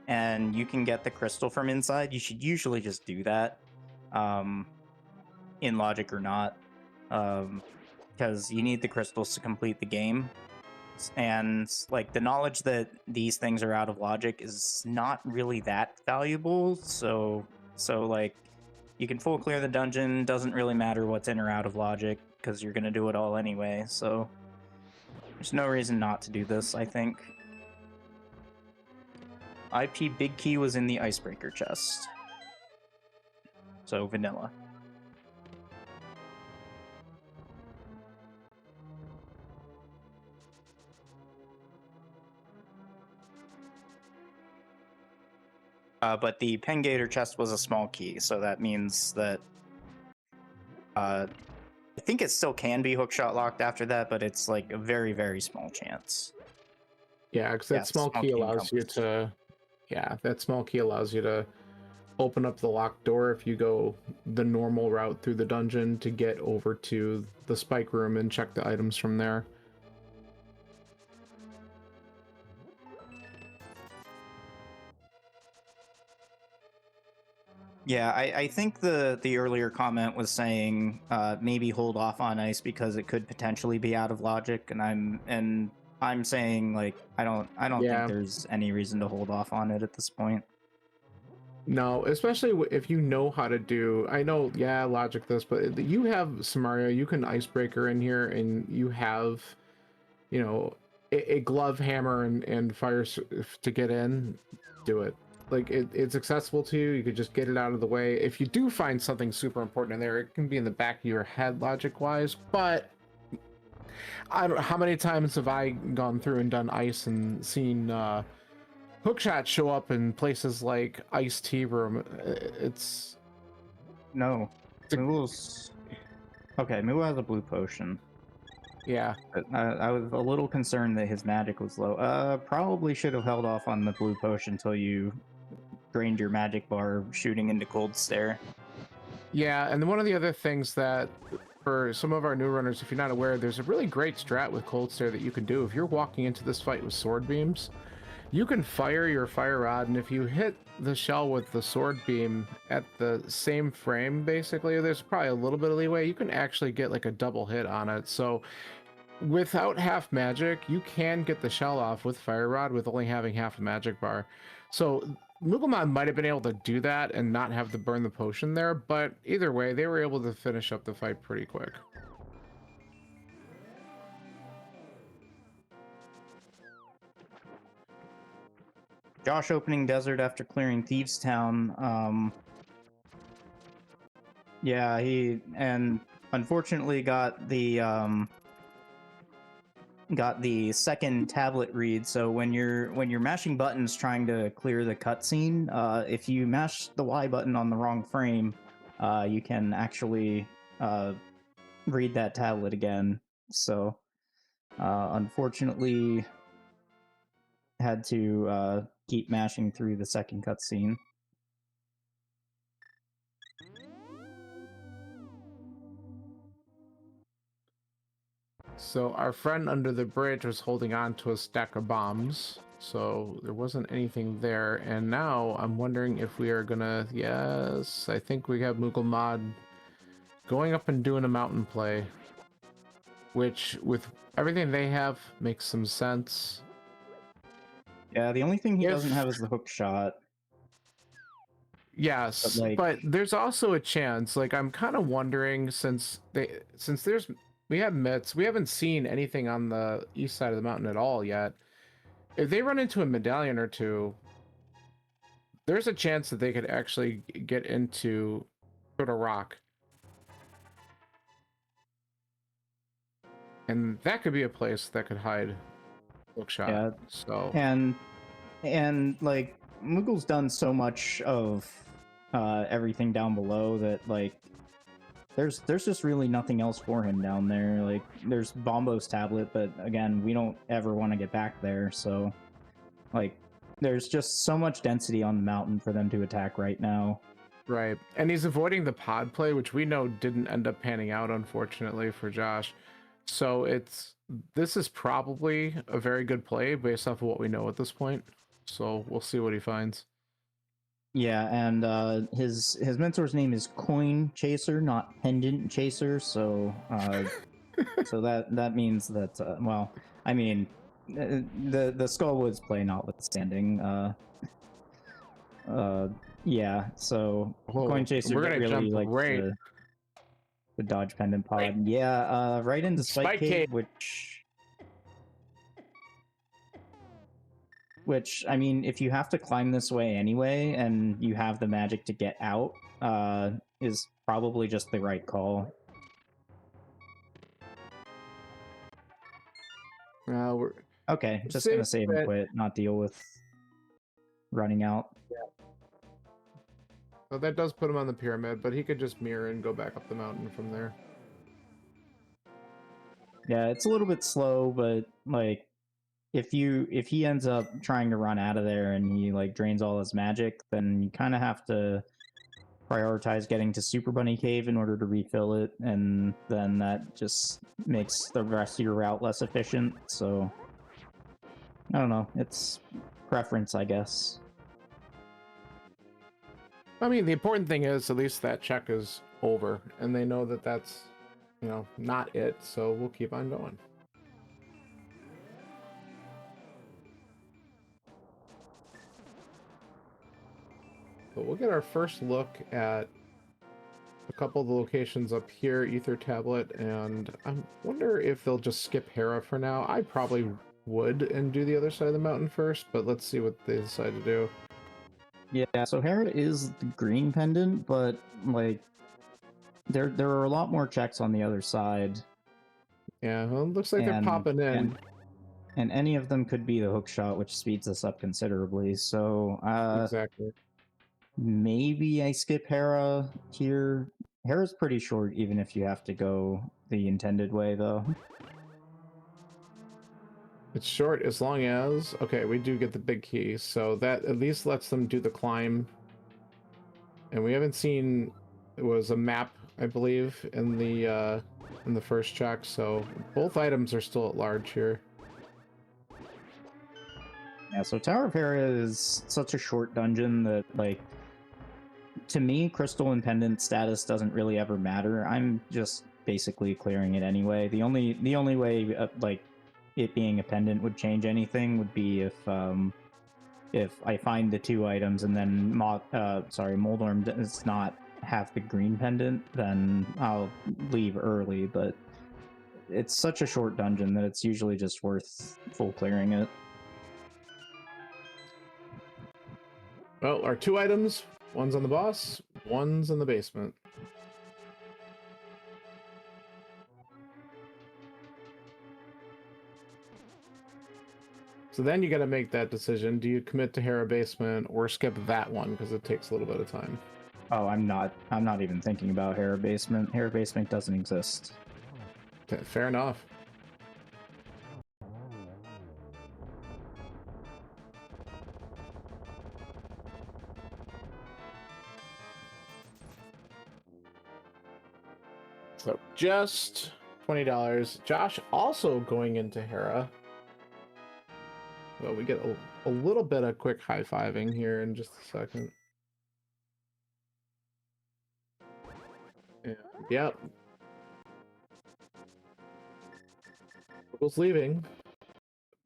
and you can get the crystal from inside, you should usually just do that, in logic or not, because you need the crystals to complete the game. And like the knowledge that these things are out of logic is not really that valuable, so like you can full clear the dungeon, doesn't really matter what's in or out of logic because you're gonna do it all anyway, so there's no reason not to do this, I think. IP big key was in the icebreaker chest, so vanilla. But the Pengator chest was a small key, so that means that I think it still can be hookshot locked after that, but it's like a very, very small chance. Yeah, because that small key allows you to... Yeah, that small key allows you to open up the locked door if you go the normal route through the dungeon to get over to the spike room and check the items from there. Yeah, I think the earlier comment was saying maybe hold off on ice because it could potentially be out of logic, and I'm saying like I don't think there's any reason to hold off on it at this point. No, especially if you know how to do... I know, yeah, logic this, but you have Samaria, you can icebreaker in here, and you have, you know, a glove hammer and fire to get in. Do it. Like, it's accessible to you. You could just get it out of the way. If you do find something super important in there, it can be in the back of your head logic-wise, but I don't... How many times have I gone through and done ice and seen hookshot show up in places like Ice Tea Room? It's... No. Moogle's... Okay, Moogle has a blue potion. Yeah. I was a little concerned that his magic was low. Probably should have held off on the blue potion until you drained your magic bar shooting into Cold Stare. Yeah, and one of the other things that, for some of our new runners, if you're not aware, there's a really great strat with Cold Stare that you can do. If you're walking into this fight with sword beams, you can fire your fire rod, and if you hit the shell with the sword beam at the same frame, basically, there's probably a little bit of leeway. You can actually get like a double hit on it. So without half magic, you can get the shell off with fire rod with only having half a magic bar. So Mugelmod might have been able to do that and not have to burn the potion there, but either way, they were able to finish up the fight pretty quick. Josh opening desert after clearing Thieves Town. Yeah, he and unfortunately got the second tablet read. So when you're mashing buttons trying to clear the cutscene, if you mash the Y button on the wrong frame, you can actually read that tablet again. So unfortunately, had to keep mashing through the second cutscene. So our friend under the bridge was holding on to a stack of bombs, so there wasn't anything there. And now I'm wondering if we are gonna... Yes, I think we have Mugelmod going up and doing a mountain play, which, with everything they have, makes some sense. Yeah, the only thing he doesn't have is the hook shot. Yes, but there's also a chance. Like, I'm kind of wondering, since we have mitts, we haven't seen anything on the east side of the mountain at all yet. If they run into a medallion or two, there's a chance that they could actually get into Turtle Rock. And that could be a place that could hide Hookshot. Yeah. So and like Moogle's done so much of everything down below that like there's just really nothing else for him down there. Like there's Bombo's tablet, but again, we don't ever want to get back there. So like there's just so much density on the mountain for them to attack right now. Right, and he's avoiding the pod play, which we know didn't end up panning out, unfortunately, for Josh. So this is probably a very good play based off of what we know at this point. So we'll see what he finds. Yeah, and his mentor's name is Coin Chaser, not Pendant Chaser. So so that means that well, I mean, the Skullwoods play notwithstanding. Yeah. So Coin Chaser we're gonna really jump like right. The dodge pendant pod. Right. Yeah, right into Spike Cave, which I mean, if you have to climb this way anyway, and you have the magic to get out, is probably just the right call. We're okay. Just gonna save and quit, not deal with running out. Yeah. So that does put him on the pyramid, but he could just mirror and go back up the mountain from there. Yeah, it's a little bit slow, but like if he ends up trying to run out of there and he like drains all his magic, then you kind of have to prioritize getting to Super Bunny Cave in order to refill it, and then that just makes the rest of your route less efficient. So I don't know, it's preference, I guess. I mean, the important thing is at least that check is over, and they know that that's, you know, not it, so we'll keep on going. So we'll get our first look at a couple of the locations up here, Ether Tablet, and I wonder if they'll just skip Hera for now. I probably would and do the other side of the mountain first, but let's see what they decide to do. Yeah, so Hera is the green pendant, but like there are a lot more checks on the other side. Yeah, well, it looks like they're popping in. And any of them could be the hook shot, which speeds us up considerably. So exactly. Maybe I skip Hera here. Hera's pretty short, even if you have to go the intended way, though. It's short as long as... Okay, we do get the big key, so that at least lets them do the climb. And we haven't seen... It was a map, I believe, in the first check, so both items are still at large here. Yeah, so Tower of Hera is such a short dungeon that, like, to me, Crystal and Pendant status doesn't really ever matter. I'm just basically clearing it anyway. The only way, like, it being a pendant would change anything would be if if I find the 2 items and then Moldorm does not have the green pendant, then I'll leave early. But it's such a short dungeon that it's usually just worth full clearing it. Well, our 2 items, one's on the boss, one's in the basement. So then you got to make that decision. Do you commit to Hera Basement or skip that one because it takes a little bit of time? Oh, I'm not even thinking about Hera Basement. Hera Basement doesn't exist. Okay, fair enough. So just $20. Josh also going into Hera. Well, we get a little bit of quick high-fiving here in just a second. And, yep. Google's leaving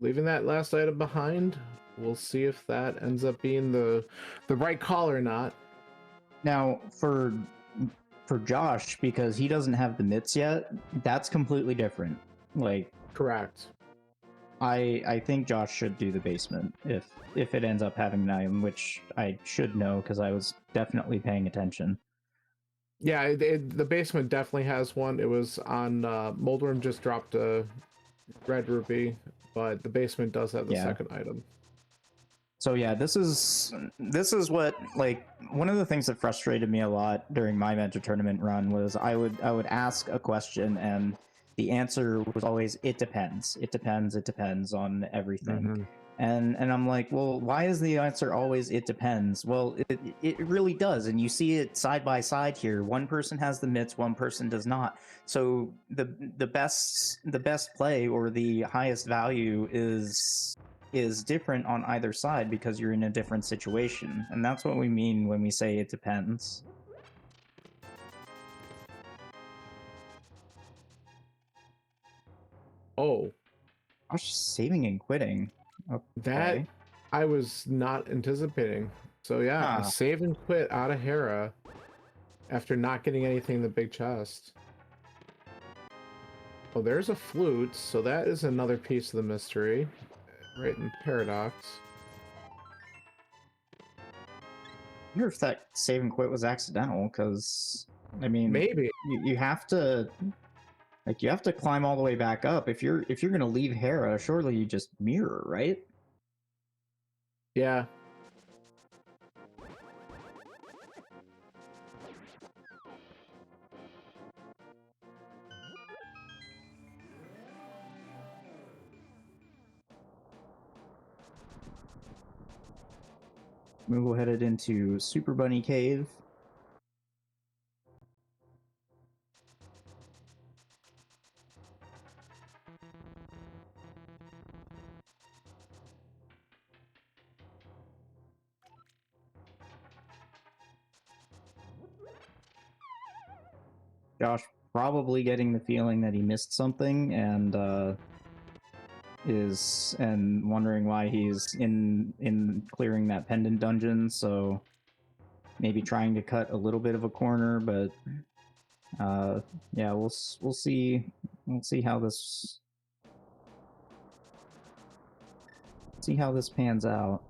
that last item behind. We'll see if that ends up being the right call or not. Now, for Josh, because he doesn't have the mitts yet, that's completely different. Like, Correct. I think Josh should do the basement if it ends up having an item, which I should know because I was definitely paying attention. Yeah, the basement definitely has one. It was on Moldorm just dropped a red rupee, but the basement does have the second item. So yeah, this is what, like, one of the things that frustrated me a lot during my Mentor tournament run was I would ask a question and the answer was always it depends on everything. Mm-hmm. And I'm like, well, why is the answer always it depends? Well, it really does, and you see it side by side here. One person has the mitts, one person does not. So the best play or the highest value is different on either side because you're in a different situation, and that's what we mean when we say it depends. Oh, I was just saving and quitting. Okay. That I was not anticipating. So yeah, a save and quit out of Hera after not getting anything in the big chest. Oh, there's a flute, so that is another piece of the mystery. Right in Paradox. I wonder if that save and quit was accidental, because I mean, maybe you have to, like, you have to climb all the way back up. If you're gonna leave Hera, surely you just mirror, right? Yeah. Moogle headed into Super Bunny Cave. Josh probably getting the feeling that he missed something and is wondering why he's in clearing that pendant dungeon, so maybe trying to cut a little bit of a corner, but yeah, we'll see how this pans out.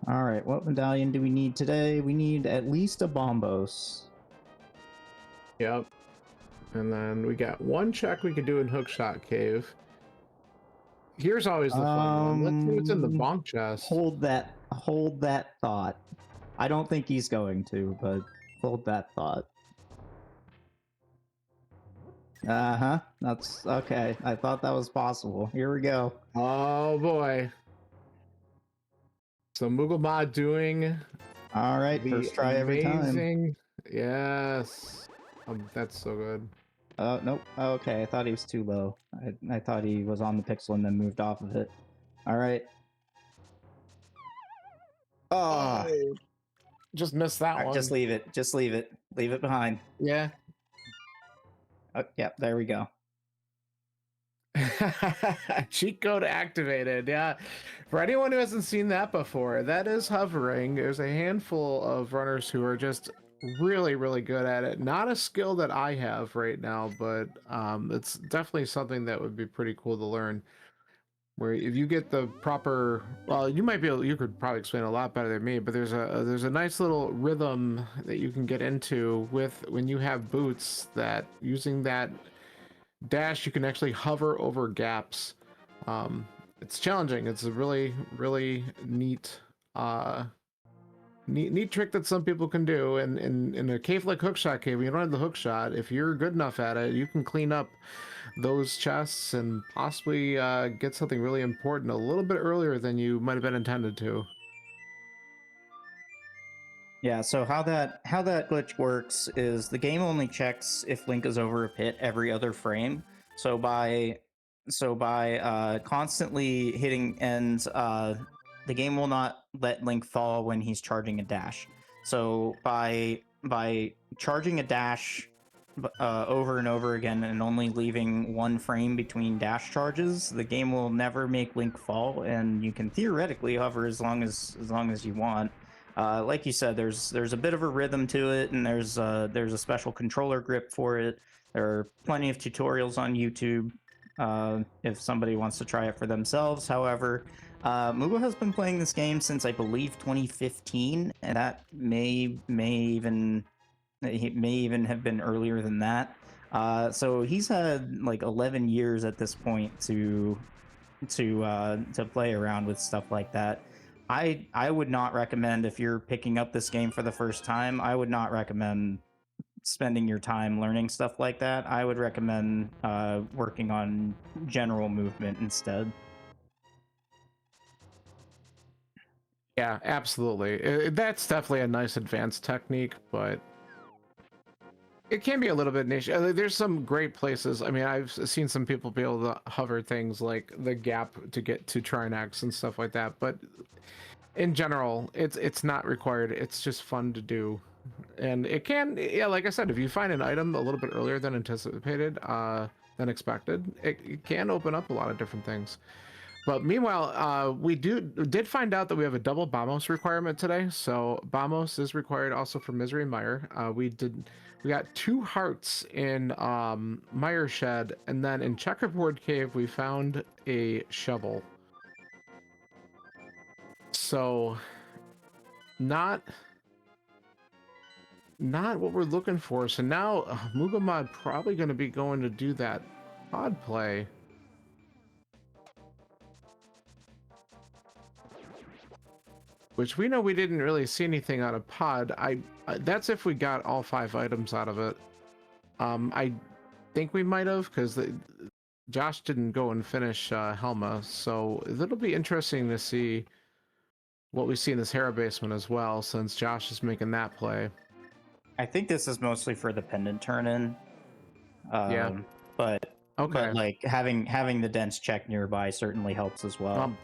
All right, what medallion do we need today? We need at least a Bombos. Yep. And then we got one check we could do in Hookshot Cave. Here's always the fun one. Let's see what's in the bonk chest. Hold that thought. I don't think he's going to, but hold that thought. Uh-huh. That's okay. I thought that was possible. Here we go. Oh boy. So Moogle Mod doing all right, first try every time. Yes. That's so good. Nope. Okay, I thought he was too low. I thought he was on the pixel and then moved off of it. All right. Oh. Just missed that one. Just leave it. Just leave it. Leave it behind. Yeah. Oh, yeah, there we go. Cheat code activated. Yeah. For anyone who hasn't seen that before, that is hovering. There's a handful of runners who are just really, really good at it. Not a skill that I have right now, but it's definitely something that would be pretty cool to learn. Where if you get the proper, well, you might be able, you could probably explain a lot better than me, but there's a nice little rhythm that you can get into with when you have boots that using that dash, you can actually hover over gaps. It's challenging. It's a really, really neat, neat trick that some people can do. And in a cave like Hookshot Cave, when you don't have the hookshot, if you're good enough at it, you can clean up those chests and possibly get something really important a little bit earlier than you might have been intended to. Yeah, so how that glitch works is the game only checks if Link is over a pit every other frame. So by constantly hitting ends, the game will not let Link fall when he's charging a dash. So by charging a dash over and over again and only leaving one frame between dash charges, the game will never make Link fall, and you can theoretically hover as long as you want. Like you said, there's a bit of a rhythm to it, and there's a special controller grip for it. There are plenty of tutorials on YouTube if somebody wants to try it for themselves. However, Mugo has been playing this game since I believe 2015, and that may even have been earlier than that. So he's had like 11 years at this point to play around with stuff like that. I would not recommend, if you're picking up this game for the first time, I would not recommend spending your time learning stuff like that. I would recommend working on general movement instead. Yeah, absolutely. That's definitely a nice advanced technique, but it can be a little bit niche. There's some great places. I mean, I've seen some people be able to hover things like the gap to get to Trinex and stuff like that, but in general, it's not required. It's just fun to do. And it can, yeah, like I said, if you find an item a little bit earlier than anticipated, than expected, it can open up a lot of different things. But meanwhile, we did find out that we have a double Bamos requirement today. So Bamos is required also for Misery Mire. We got 2 hearts in Mire Shed, and then in Checkerboard Cave we found a shovel. So not what we're looking for. So now Mugamod probably going to be going to do that pod play. Which we know we didn't really see anything out of pod. That's if we got all 5 items out of it. I think we might have, because Josh didn't go and finish Helma, so it'll be interesting to see what we see in this Hera basement as well, since Josh is making that play. I think this is mostly for the pendant turn-in. Yeah. But Okay. but like having the dense check nearby certainly helps as well.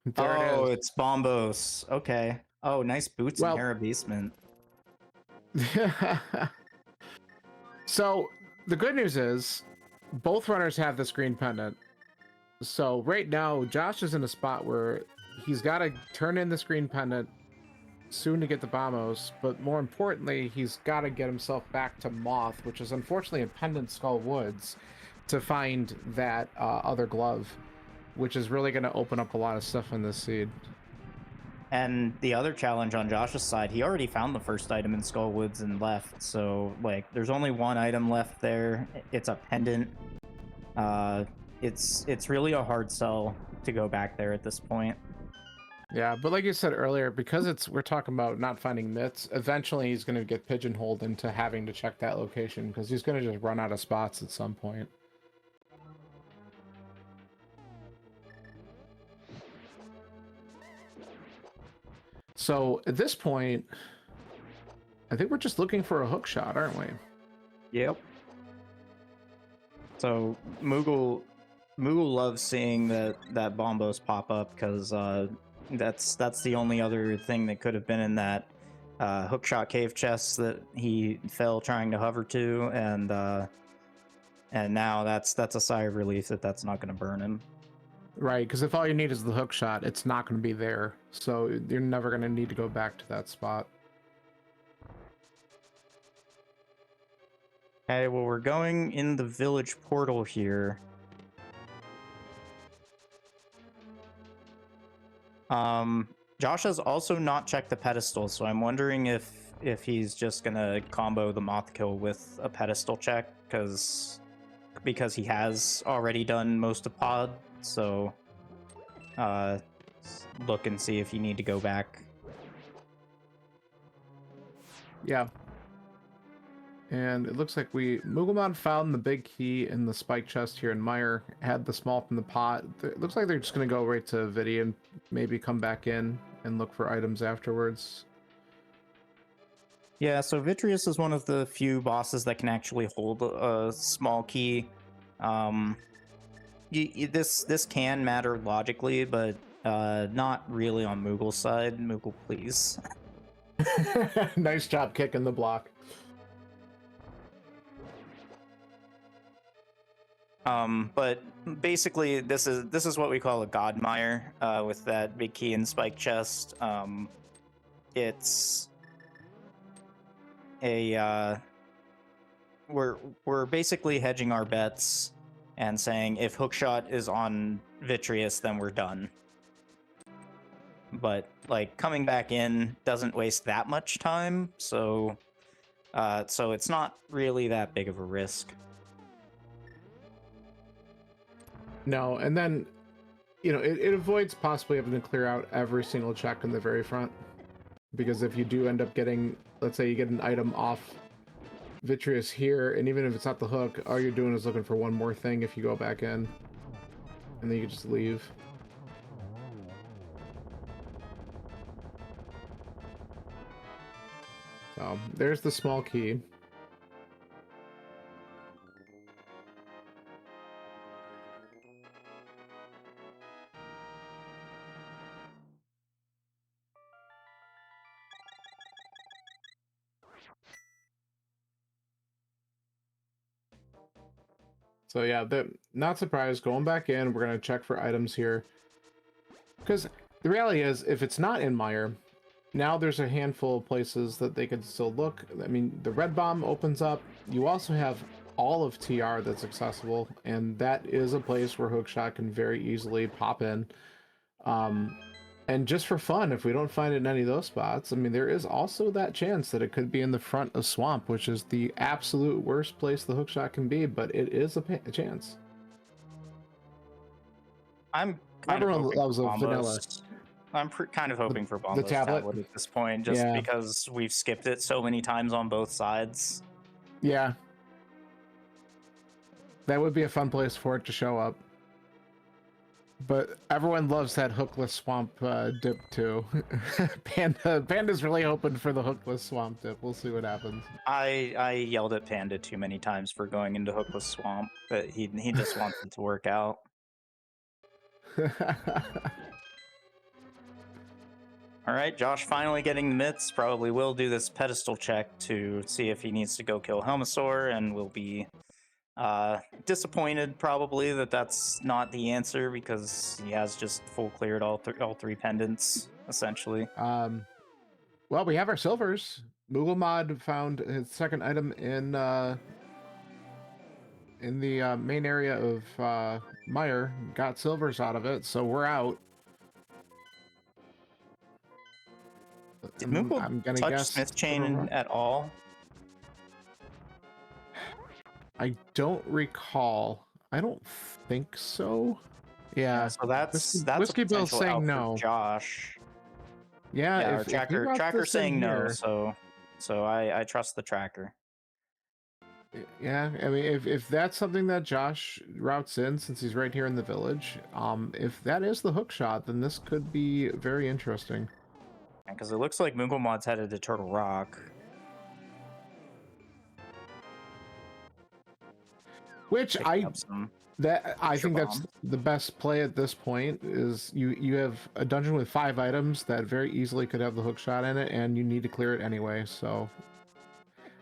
There it's Bombos. Okay. Oh, nice boots in Hera basement. So the good news is both runners have this green pendant. So right now Josh is in a spot where he's got to turn in this green pendant soon to get the Bombos, but more importantly, he's got to get himself back to Moth, which is unfortunately in Pendant Skull Woods, to find that other glove, which is really going to open up a lot of stuff in this seed. And the other challenge on Josh's side, he already found the first item in Skull Woods and left, so like there's only one item left there. It's a pendant. It's really a hard sell to go back there at this point. Yeah, but like you said earlier, because we're talking about not finding myths, eventually he's going to get pigeonholed into having to check that location, because he's going to just run out of spots at some point. So at this point, I think we're just looking for a hook shot, aren't we? Yep. So Moogle loves seeing that Bombos pop up, because that's the only other thing that could have been in that hookshot cave chest that he fell trying to hover to, and And now that's a sigh of relief that that's not going to burn him. Right, because if all you need is the hook shot, it's not going to be there. So you're never going to need to go back to that spot. Okay, well, we're going in the village portal here. Josh has also not checked the pedestal, so I'm wondering if he's just gonna combo the moth kill with a pedestal check, because he has already done most of pod. So, look and see if you need to go back. Yeah. And it looks like Mugelmon found the big key in the spike chest here in Mire, had the small from the pot. It looks like they're just going to go right to Vidi and maybe come back in and look for items afterwards. Yeah, so Vitreous is one of the few bosses that can actually hold a small key. This can matter logically, but not really on Moogle's side. Moogle, please. Nice job kicking the block. But basically, this is what we call a Godmire, with that big key and spike chest. It's a we're basically hedging our bets and saying if Hookshot is on Vitreous, then we're done. But like coming back in doesn't waste that much time, so it's not really that big of a risk. No, and then, you know, it avoids possibly having to clear out every single check in the very front. Because if you do end up getting, let's say you get an item off Vitreous here, and even if it's not the hook, all you're doing is looking for one more thing if you go back in. And then you just leave. So, there's the small key. So yeah, not surprised. Going back in, we're gonna check for items here. Because the reality is, if it's not in Mire, now there's a handful of places that they could still look. I mean, the red bomb opens up. You also have all of TR that's accessible, and that is a place where Hookshot can very easily pop in. And just for fun, if we don't find it in any of those spots, I mean, there is also that chance that it could be in the front of Swamp, which is the absolute worst place the hookshot can be, but it is a chance. I'm kind Everyone of loves a vanilla. I'm kind of hoping for Bombos tablet at this point, just because we've skipped it so many times on both sides. Yeah. That would be a fun place for it to show up. But everyone loves that hookless swamp dip too. Panda's really hoping for the hookless swamp dip. We'll see what happens. I yelled at Panda too many times for going into hookless swamp, but he just wants it to work out. All right, Josh finally getting the mitts. Probably will do this pedestal check to see if he needs to go kill Helmasaur, and will be disappointed probably that that's not the answer, because he has just full cleared all three pendants essentially. Well, we have our silvers. Mugelmod found his second item in the main area of Mire, got silvers out of it, so we're out. Did Moogle touch Smith Chain at all? I don't recall. I don't think so. Yeah. So that's Whiskey Bill saying no. Josh. Yeah. If tracker saying no. So I trust the tracker. Yeah. I mean, if that's something that Josh routes in, since he's right here in the village, if that is the hook shot, then this could be very interesting. Because it looks like Mugelmod's headed to Turtle Rock. Which I think that's the best play at this point. Is you have a dungeon with 5 items that very easily could have the hook shot in it, and you need to clear it anyway. So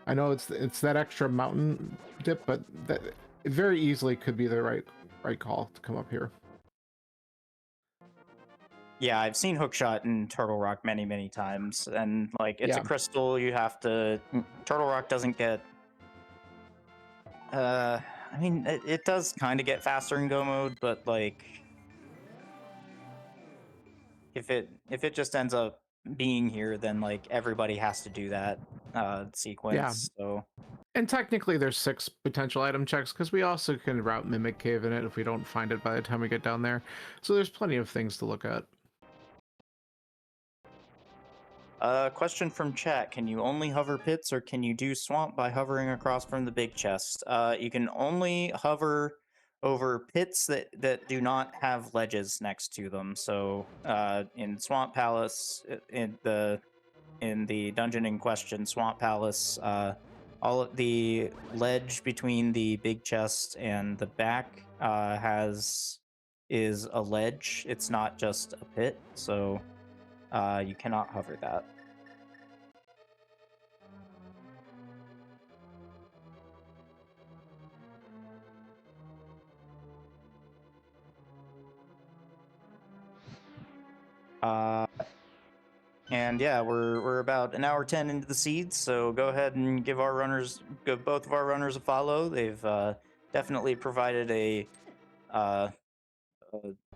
I know it's that extra mountain dip, but it very easily could be the right call to come up here. Yeah, I've seen Hookshot in Turtle Rock many times, and like it's a Yeah. crystal. You have to. Turtle Rock doesn't get. I mean, it does kind of get faster in Go mode, but like, if it just ends up being here, then like everybody has to do that sequence. So And technically, there's 6 potential item checks because we also can route Mimic Cave in it if we don't find it by the time we get down there. So there's plenty of things to look at. Question from chat: can you only hover pits, or can you do swamp by hovering across from the big chest? You can only hover over pits that do not have ledges next to them. So in Swamp Palace, in the dungeon in question, Swamp Palace, all of the ledge between the big chest and the back is a ledge. It's not just a pit, so you cannot hover that. And yeah, we're about an hour 10 into the seeds, so go ahead and give both of our runners a follow. They've definitely provided uh,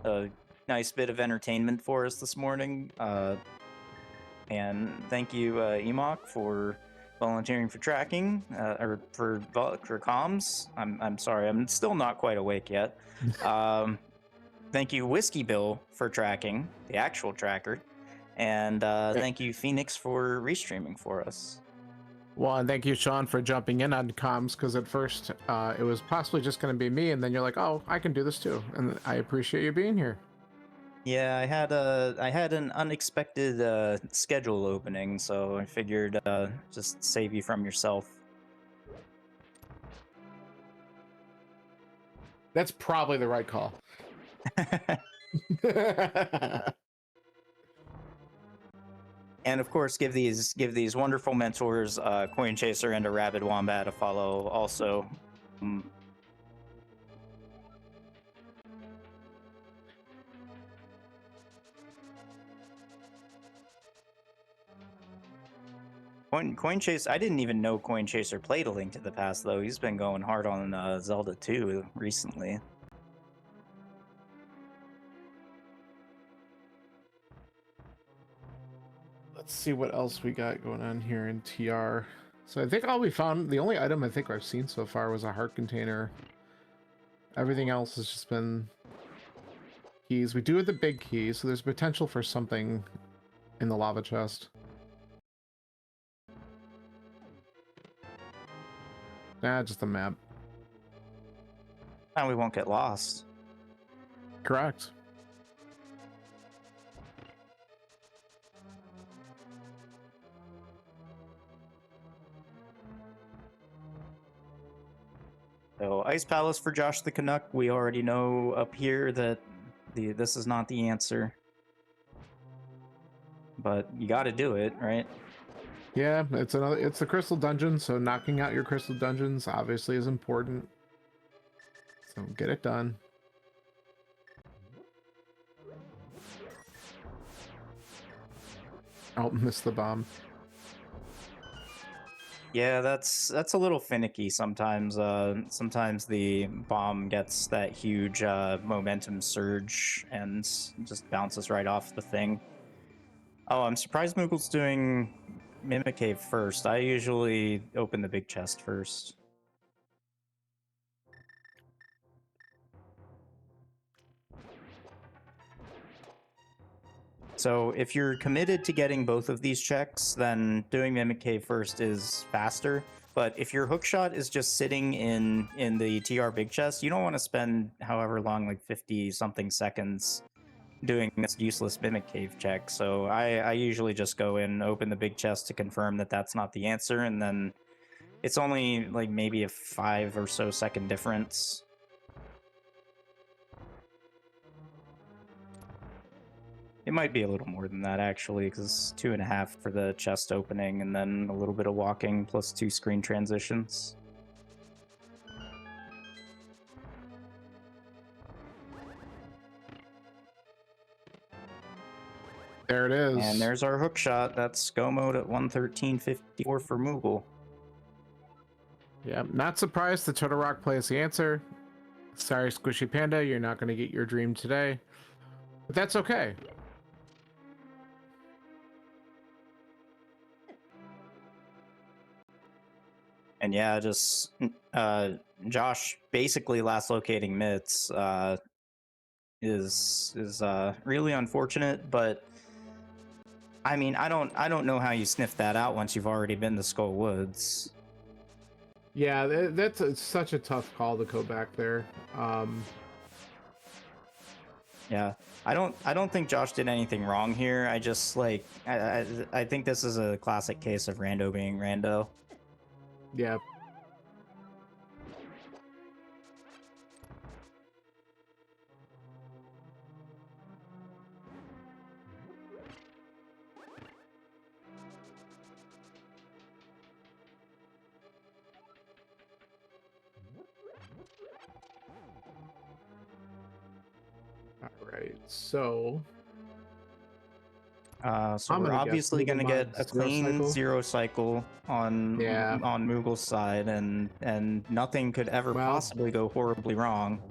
a nice bit of entertainment for us this morning. And thank you, Emok, for volunteering for tracking or for comms. I'm sorry, I'm still not quite awake yet. Thank you, Whiskey Bill, for tracking, the actual tracker. And thank you, Phoenix, for restreaming for us. Well, and thank you, Sean, for jumping in on comms, because at first it was possibly just going to be me, and then you're like, oh, I can do this too. And I appreciate you being here. Yeah, I had an unexpected schedule opening, so I figured just save you from yourself. That's probably the right call. And of course, give these wonderful mentors, Coin Chaser and a Rabid Wombat, a follow also. Coin Chaser, I didn't even know Coin Chaser played A Link to the Past, though. He's been going hard on Zelda 2 recently. Let's see what else we got going on here in TR. So I think all we found, the only item I think I've seen so far was a heart container. Everything else has just been keys. We do have the big key, so there's potential for something in the lava chest. Nah, just a map. And we won't get lost. Correct. So Ice Palace for Josh the Canuck. We already know up here that this is not the answer. But you got to do it, right? Yeah, it's the crystal dungeon, so knocking out your crystal dungeons obviously is important. So get it done. Oh, missed the bomb. Yeah, that's a little finicky sometimes. Sometimes the bomb gets that huge momentum surge and just bounces right off the thing. Oh, I'm surprised Moogle's doing Mimic Cave first. I usually open the big chest first. So if you're committed to getting both of these checks, then doing Mimic Cave first is faster. But if your hookshot is just sitting in the TR big chest, you don't want to spend however long, like 50 something seconds, doing this useless Mimic Cave check. So I usually just go in, open the big chest to confirm that that's not the answer, and then it's only like maybe a 5 or so second difference. It might be a little more than that, actually, because 2.5 for the chest opening, and then a little bit of walking plus 2 screen transitions. There it is. And there's our hook shot. That's go mode at 113.54 for Moogle. Yeah, not surprised the Turtle Rock plays the answer. Sorry, Squishy Panda, you're not going to get your dream today. But that's okay. And yeah, just Josh basically last locating Mitts is really unfortunate, but I mean, I don't know how you sniff that out once you've already been to Skull Woods. Yeah, that's such a tough call to go back there. Yeah, I don't think Josh did anything wrong here. I just like I think this is a classic case of rando being rando. Yeah. All right, so So I'm we're gonna guess obviously going to get Moogle a mod zero clean cycle. zero cycle on Yeah. Moogle's side, and nothing could ever Well- possibly go horribly wrong.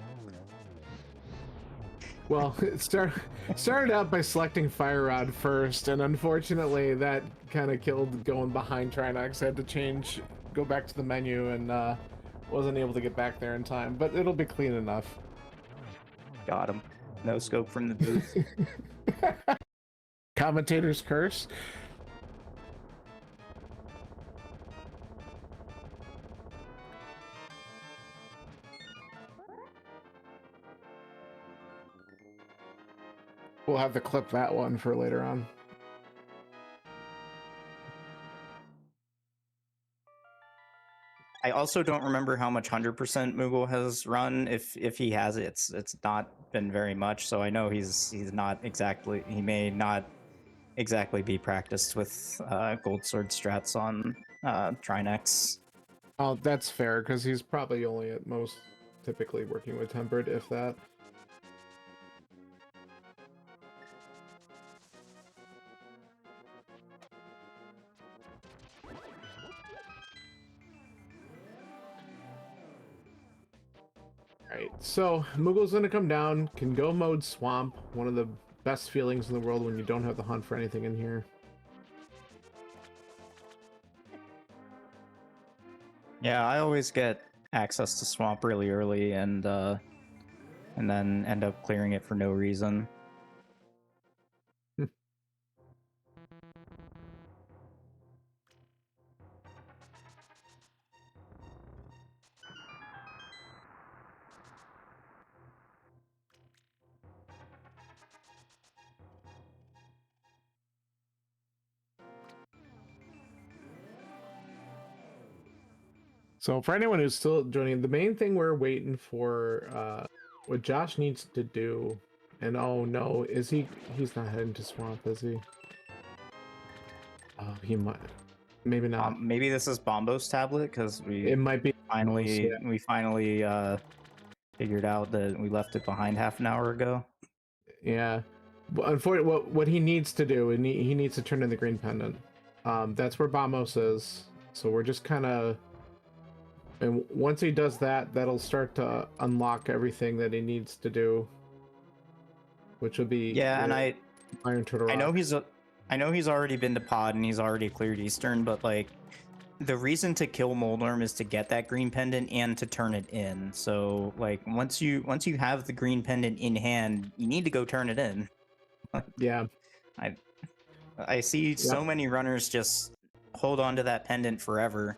Well, it started out by selecting Fire Rod first, and unfortunately that kind of killed going behind Trinox. I had to go back to the menu, and wasn't able to get back there in time, but it'll be clean enough. Got him. No scope from the booth. Commentator's curse. We'll have to clip that one for later on. I also don't remember how much 100% Moogle has run. If he has it, it's not been very much. So I know he's not exactly. He may not exactly be practiced with Gold Sword strats on Trinex. Oh, that's fair, because he's probably only at most typically working with Tempered, if that. Alright, so Moogle's gonna come down, can go mode Swamp, one of the best feelings in the world when you don't have to hunt for anything in here. Yeah, I always get access to Swamp really early and then end up clearing it for no reason. So for anyone who's still joining, the main thing we're waiting for, what Josh needs to do, and oh no, he's not heading to Swamp, is he? Oh, he might, maybe not. Maybe this is Bombo's tablet because It might be finally yeah. we finally figured out that we left it behind half an hour ago. Yeah, but unfortunately, what he needs to do, and he needs to turn in the green pendant. That's where Bamos is. So we're just kind of, and once he does that, that'll start to unlock everything that he needs to do, which will be Yeah, and Iron Turtle Rock. I know he's already been to Pod and he's already cleared Eastern, but like the reason to kill Moldorm is to get that green pendant and to turn it in. So like once you have the green pendant in hand, you need to go turn it in. Yeah. I see so many runners just hold on to that pendant forever.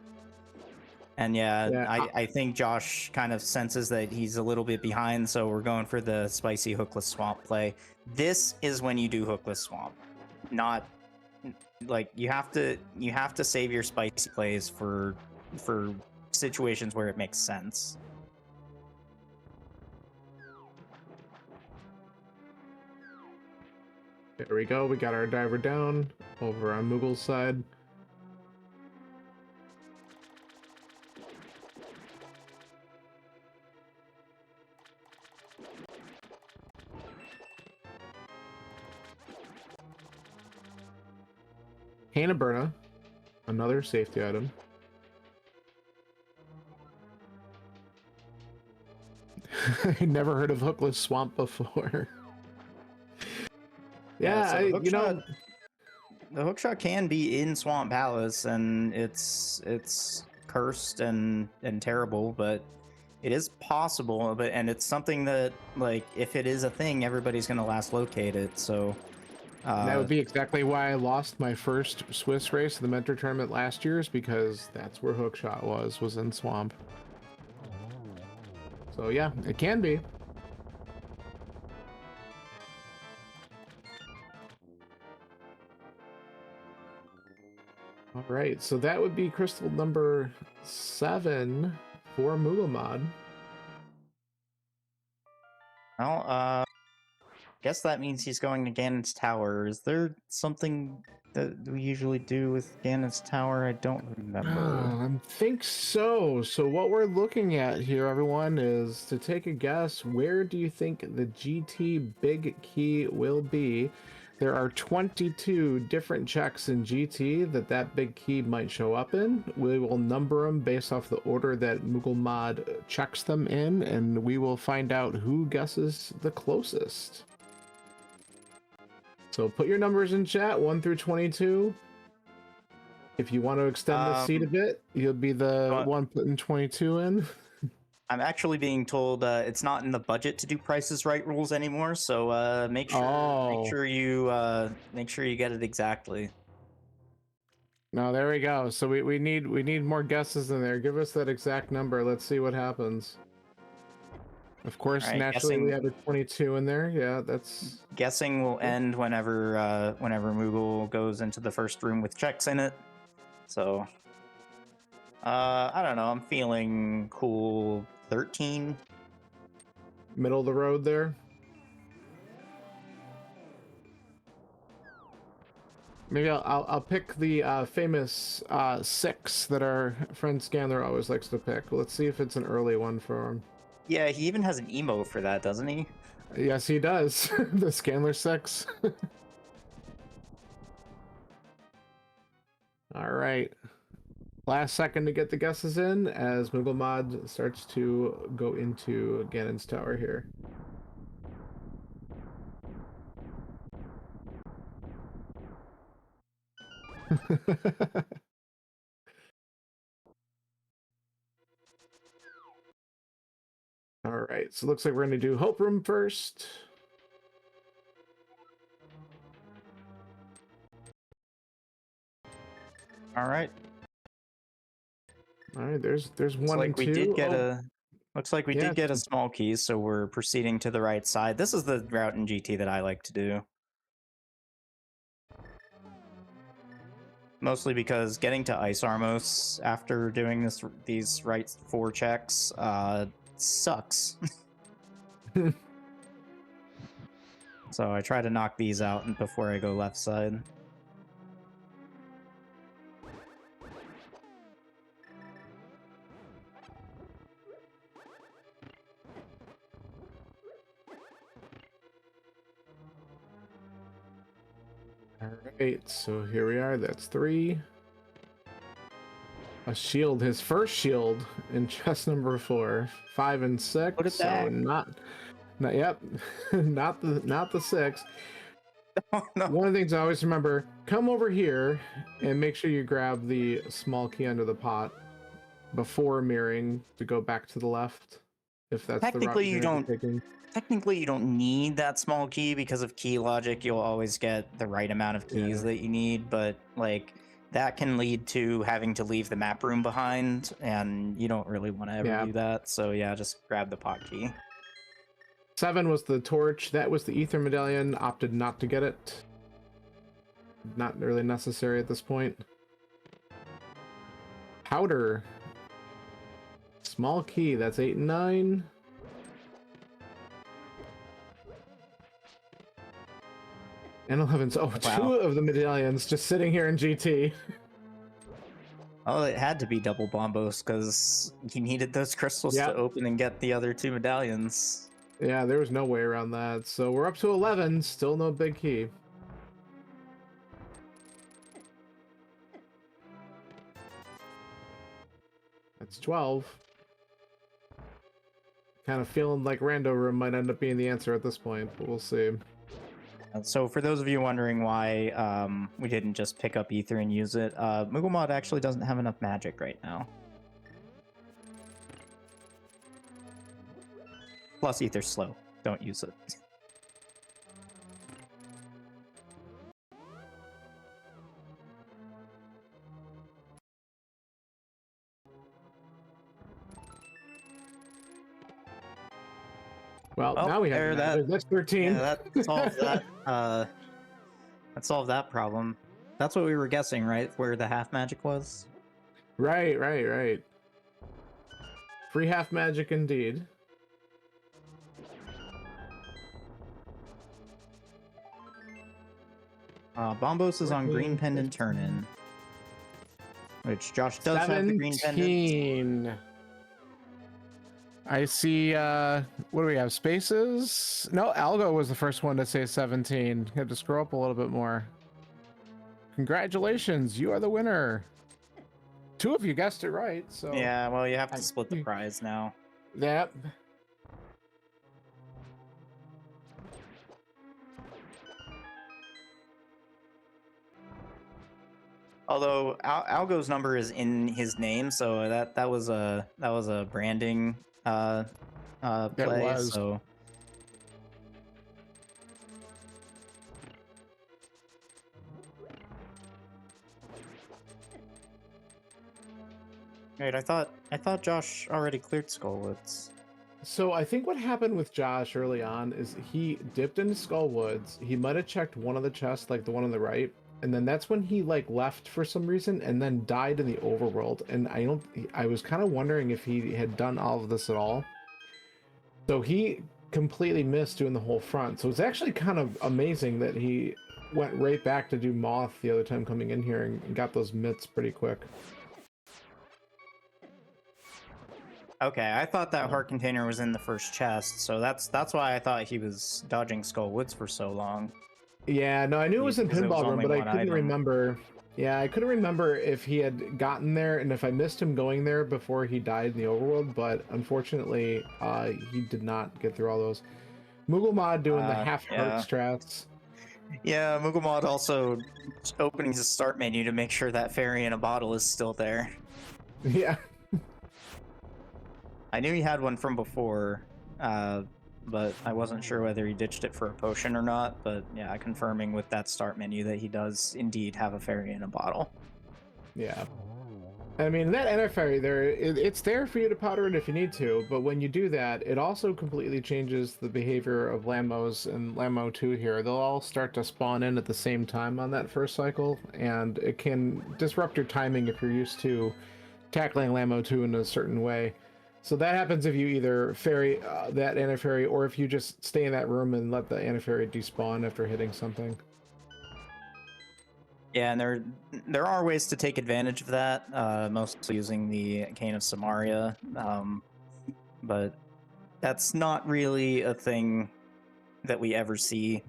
And I think Josh kind of senses that he's a little bit behind, so we're going for the spicy hookless swamp play. This is when you do hookless swamp. Not like you have to save your spicy plays for situations where it makes sense. There we go. We got our diver down over on Moogle's side. Hanaberna, another safety item. I never heard of Hookless Swamp before. Yeah, so the you know, the hookshot can be in Swamp Palace, and it's cursed and terrible, but it is possible. But and it's something that, like, if it is a thing, everybody's gonna last locate it. So that would be exactly why I lost my first Swiss race in the Mentor tournament last year, is because that's where Hookshot was in Swamp. So yeah, it can be. All right, so that would be crystal number 7 for Mulamad. well, guess that means he's going to Ganon's Tower. Is there something that we usually do with Ganon's Tower? I don't remember. I think so. So what we're looking at here, everyone, is to take a guess. Where do you think the GT big key will be? There are 22 different checks in GT that big key might show up in. We will number them based off the order that Mughal checks them in, and we will find out who guesses the closest. So put your numbers in chat, 1 through 22. If you want to extend the seat a bit, you'll be the one putting 22 in. I'm actually being told it's not in the budget to do Prices Right rules anymore, so make sure you get it exactly. No, there we go. So we need more guesses in there. Give us that exact number. Let's see what happens. Of course, right, naturally we have a 22 in there. Yeah, that's guessing will end whenever Moogle goes into the first room with checks in it. So I don't know. I'm feeling cool. 13. Middle of the road there. Maybe I'll pick the famous 6 that our friend Scanner always likes to pick. Let's see if it's an early one for him. Yeah, he even has an emote for that, doesn't he? Yes, he does. The Scanner 6. All right. Last second to get the guesses in as Mughal starts to go into Ganon's Tower here. All right, so it looks like we're going to do Hope Room first. All right. All right, there's one like and we 2. did get looks like we did get a small key, so we're proceeding to the right side. This is the route in GT that I like to do. Mostly because getting to Ice Armos after doing these right 4 checks sucks. So I try to knock these out before I go left side. All right, so here we are. That's 3. A shield, his first shield in chest number 4. 5 and 6. Put it so back. not yep, not the 6. Oh, no. One of the things I always remember: come over here and make sure you grab the small key under the pot before mirroring to go back to the left. If that's Technically, the route you're taking. Technically, you don't need that small key because of key logic. You'll always get the right amount of keys that you need, but like that can lead to having to leave the map room behind, and you don't really want to ever do that. So yeah, just grab the pot key. 7 was the torch. That was the ether medallion. Opted not to get it. Not really necessary at this point. Powder. Small key. That's 8 and 9. And 11. Oh, wow. 2 of the medallions just sitting here in GT. Oh, it had to be double Bombos because you needed those crystals to open and get the other 2 medallions. Yeah, there was no way around that. So we're up to 11. Still no big key. That's 12. Kind of feeling like Rando Room might end up being the answer at this point, but we'll see. So for those of you wondering why we didn't just pick up Ether and use it, Moogle Mod actually doesn't have enough magic right now. Plus Ether's slow. Don't use it. Well, Oh, now we have there, magic. That's 13. Yeah, that solves that. That solved that problem. That's what we were guessing, right? Where the half magic was. Right. Free half magic indeed. Bombos is on green pendant turn in. Which Josh does have the green pendant. 17. I see, what do we have? Spaces? No, Algo was the first one to say 17. Had to scroll up a little bit more. Congratulations, you are the winner. 2 of you guessed it right, so. Yeah, well, you have to split the prize now. Yep. Although Algo's number is in his name, so that was a branding play. was. So wait, I thought Josh already cleared Skullwoods. So I think what happened with Josh early on is he dipped into Skullwoods. He might have checked one of the chests, like the one on the right, and then that's when he like left for some reason and then died in the overworld. And I was kind of wondering if he had done all of this at all. So he completely missed doing the whole front. So it's actually kind of amazing that he went right back to do Moth the other time coming in here and got those mitts pretty quick. Okay, I thought that heart container was in the first chest, so that's why I thought he was dodging Skullwoods for so long. Yeah, no, I knew it was in Because it was Pinball Room, only but I one couldn't item. remember. Yeah, I couldn't remember if he had gotten there and if I missed him going there before he died in the overworld, but unfortunately, he did not get through all those. Moogle Mod doing the half heart yeah. strats. Yeah, Moogle Mod also opening his start menu to make sure that fairy in a bottle is still there. Yeah. I knew he had one from before, but I wasn't sure whether he ditched it for a potion or not. But yeah, confirming with that start menu that he does indeed have a fairy in a bottle. Yeah. I mean, that Enter Fairy there, it's there for you to powder it if you need to, but when you do that, it also completely changes the behavior of Lambos and Lambo 2 here. They'll all start to spawn in at the same time on that first cycle, and it can disrupt your timing if you're used to tackling Lambo 2 in a certain way. So that happens if you either fairy that Anti-Fairy, or if you just stay in that room and let the Anti-Fairy despawn after hitting something. Yeah, and there are ways to take advantage of that, mostly using the Cane of Samaria, but that's not really a thing that we ever see,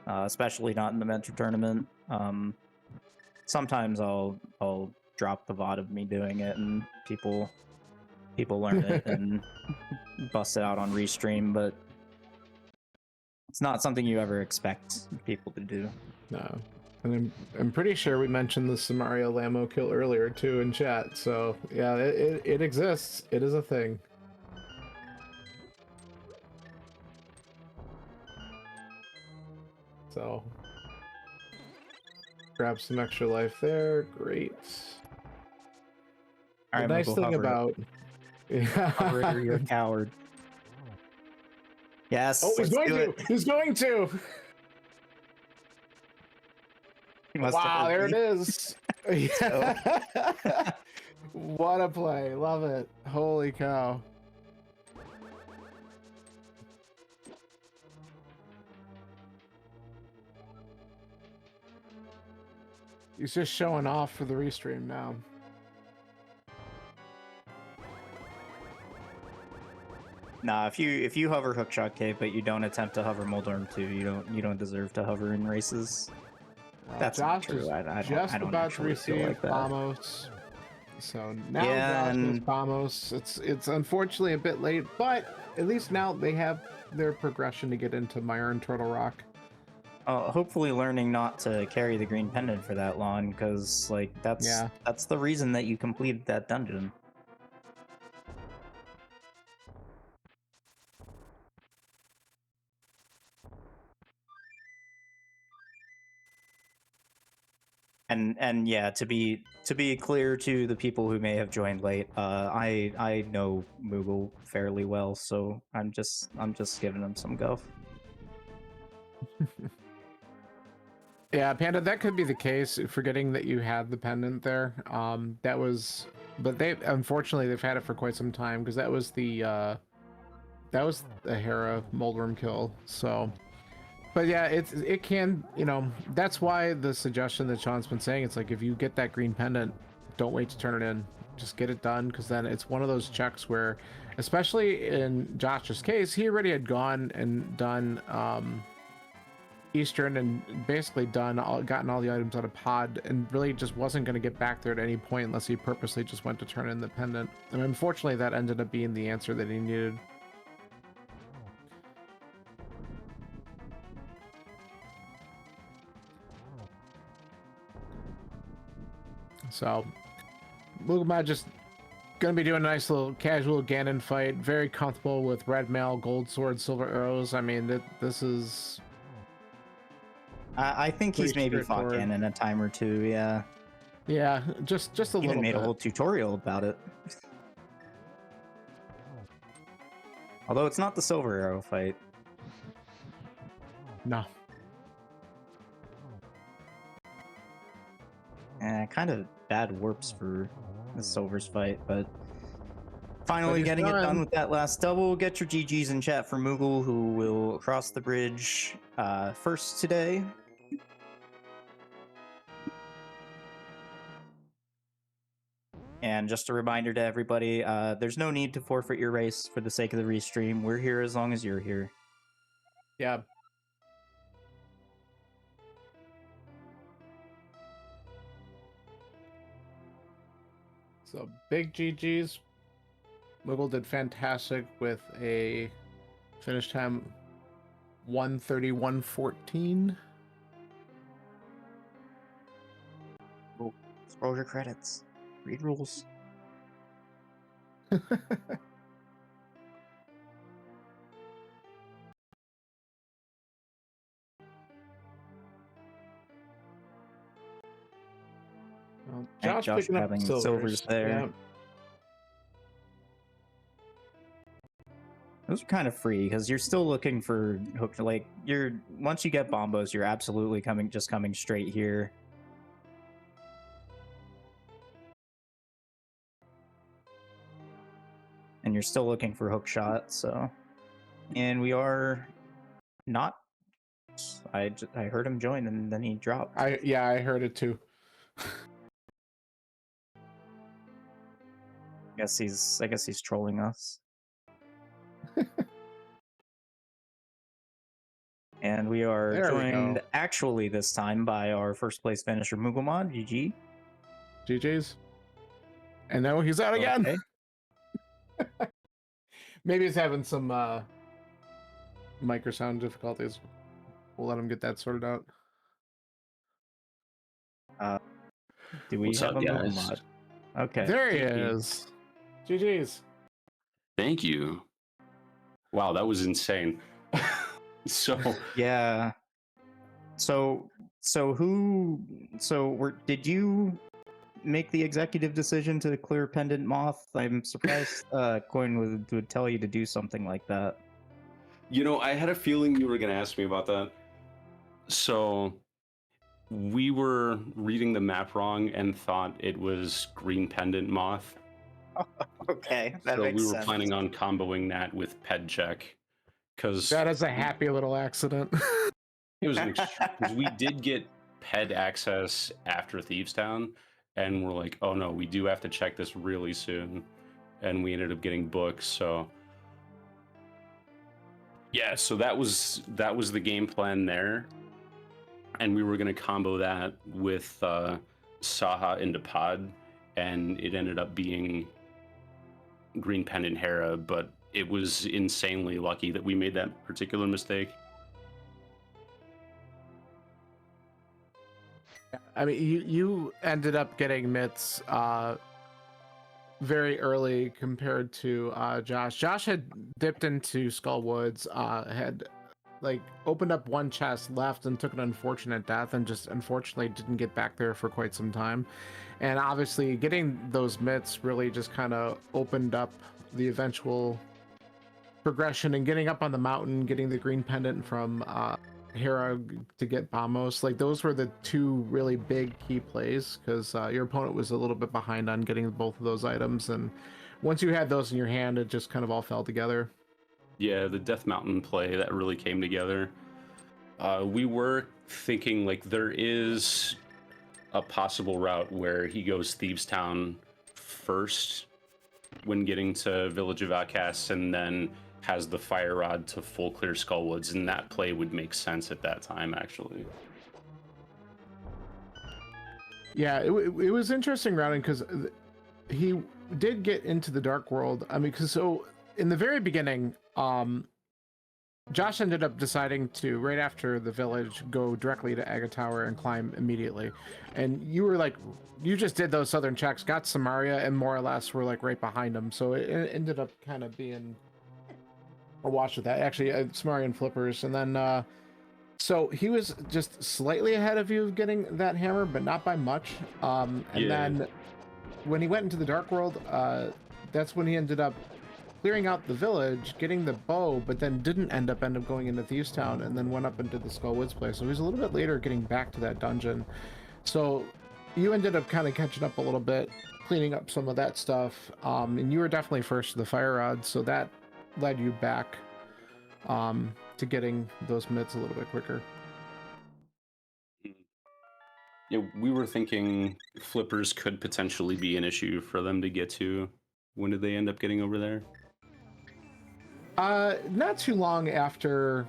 especially not in the Mentor Tournament. Sometimes I'll drop the VOD of me doing it, and people learn it and bust it out on Restream, but it's not something you ever expect people to do. No. And I'm pretty sure we mentioned the Samaria Lamo kill earlier too in chat, so yeah, it exists. It is a thing. So grab some extra life there. Great. All right, the nice Moogle, thing hover. about Hover, you're a coward. Yes. Oh, he's let's going do to. it. He's going to. He must have Wow, there heard it me. is. What a play. Love it. Holy cow. He's just showing off for the restream now. Nah, if you hover Hookshot Cave, but you don't attempt to hover Moldorm 2, you don't deserve to hover in races. That's not Josh true. is I just don't about to actually feel receive like that. Vamos. So now Yeah, Josh goes and Vamos. It's unfortunately a bit late, but at least now they have their progression to get into Mire and Turtle Rock. hopefully learning not to carry the green pendant for that long, because like Yeah. that's the reason that you completed that dungeon. And yeah, to be clear to the people who may have joined late, I know Moogle fairly well, so I'm just giving him some guff. Yeah, Panda, that could be the case. Forgetting that you had the pendant there. That was, but they unfortunately they've had it for quite some time because that was the Hera Moldworm kill. So, but yeah, it can, that's why the suggestion that Sean's been saying, it's like if you get that green pendant, don't wait to turn it in. Just get it done, because then it's one of those checks where, especially in Josh's case, he already had gone and done Eastern and basically gotten all the items out of pod, and really just wasn't going to get back there at any point unless he purposely just went to turn in the pendant. And unfortunately, that ended up being the answer that he needed. So, Mugamad just gonna be doing a nice little casual Ganon fight. Very comfortable with red mail, gold sword, silver arrows. I mean, this is. I think he's pretty maybe fought straightforward. Ganon a time or two. Yeah, Yeah, just a even little made bit. a whole tutorial about it. Although it's not the silver arrow fight. No. Kind of bad warps for the silver's fight, but finally he's getting it done. done with that last double. Get your GGs in chat for Moogle, who will cross the bridge first today. And just a reminder to everybody, there's no need to forfeit your race for the sake of the restream. We're here as long as you're here. Yeah. So big GGs. Moogle did fantastic with a finish time 1:31:14. Scroll your credits. Read rules. Well, Josh picking up grabbing silvers there. Yeah. Those are kind of free because you're still looking for hook. Like once you get bombos, you're absolutely coming straight here. And you're still looking for hook shot. So, and we are not. I heard him join and then he dropped. I heard it too. I guess he's trolling us. And we are joined actually this time by our first place finisher, Mugelmon. GG. GG's. And now he's out again. Okay. Maybe he's having some microsound difficulties. We'll let him get that sorted out. Do we What's have up, a guys? Mugelmon? Okay. There he is. GG's. Thank you. Wow, that was insane. So yeah. Did you make the executive decision to clear Pendant Moth? I'm surprised Coin would tell you to do something like that. I had a feeling you were going to ask me about that. So we were reading the map wrong and thought it was Green Pendant Moth. Okay, that so makes we were sense. planning on comboing that with Ped Check. Because that is a happy little accident. It was because we did get Ped access after Thieves Town, and we're like, oh no, we do have to check this really soon, and we ended up getting books. So yeah, so that was the game plan there, and we were gonna combo that with Saha into Pod, and it ended up being Green Pendant Hera, but it was insanely lucky that we made that particular mistake. I mean, you ended up getting mitts very early compared to Josh. Josh had dipped into Skull Woods, had like opened up one chest left and took an unfortunate death, and just unfortunately didn't get back there for quite some time. And obviously, getting those mitts really just kind of opened up the eventual progression and getting up on the mountain, getting the green pendant from Hera to get Bamos. Like those were the two really big key plays, because your opponent was a little bit behind on getting both of those items, and once you had those in your hand, it just kind of all fell together. Yeah, the Death Mountain play that really came together. We were thinking like there is a possible route where he goes Thieves Town first when getting to Village of Outcasts, and then has the Fire Rod to full clear Skullwoods, and that play would make sense at that time, actually. Yeah, it was interesting routing, because he did get into the Dark World. I mean, because so in the very beginning, Josh ended up deciding to, right after the village, go directly to Aga Tower and climb immediately. And you were like, you just did those southern checks, got Samaria, and more or less were like right behind him. So it ended up kind of being a watch with that. Actually, Samaria and Flippers. And then, so he was just slightly ahead of you getting that hammer, but not by much. And then when he went into the Dark World, that's when he ended up clearing out the village, getting the bow, but then didn't end up going into Thieves Town, and then went up into the Skull Woods place. So he was a little bit later getting back to that dungeon. So you ended up kind of catching up a little bit, cleaning up some of that stuff, and you were definitely first to the Fire Rod, so that led you back to getting those mitts a little bit quicker. Yeah, we were thinking Flippers could potentially be an issue for them to get to. When did they end up getting over there? Not too long after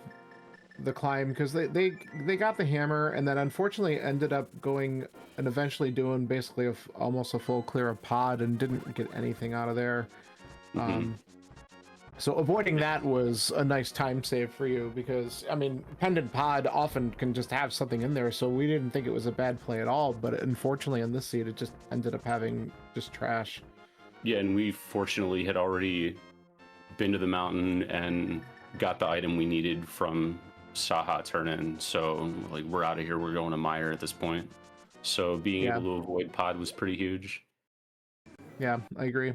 the climb, because they got the hammer, and then unfortunately ended up going and eventually doing basically almost a full clear of pod, and didn't get anything out of there. So avoiding that was a nice time save for you, because I mean, Pendant Pod often can just have something in there, so we didn't think it was a bad play at all. But unfortunately, in this seed, it just ended up having just trash. Yeah, and we fortunately had already been to the mountain and got the item we needed from Saha Turn-In. So like, we're out of here. We're going to Mire at this point. So being able to avoid pod was pretty huge. Yeah, I agree.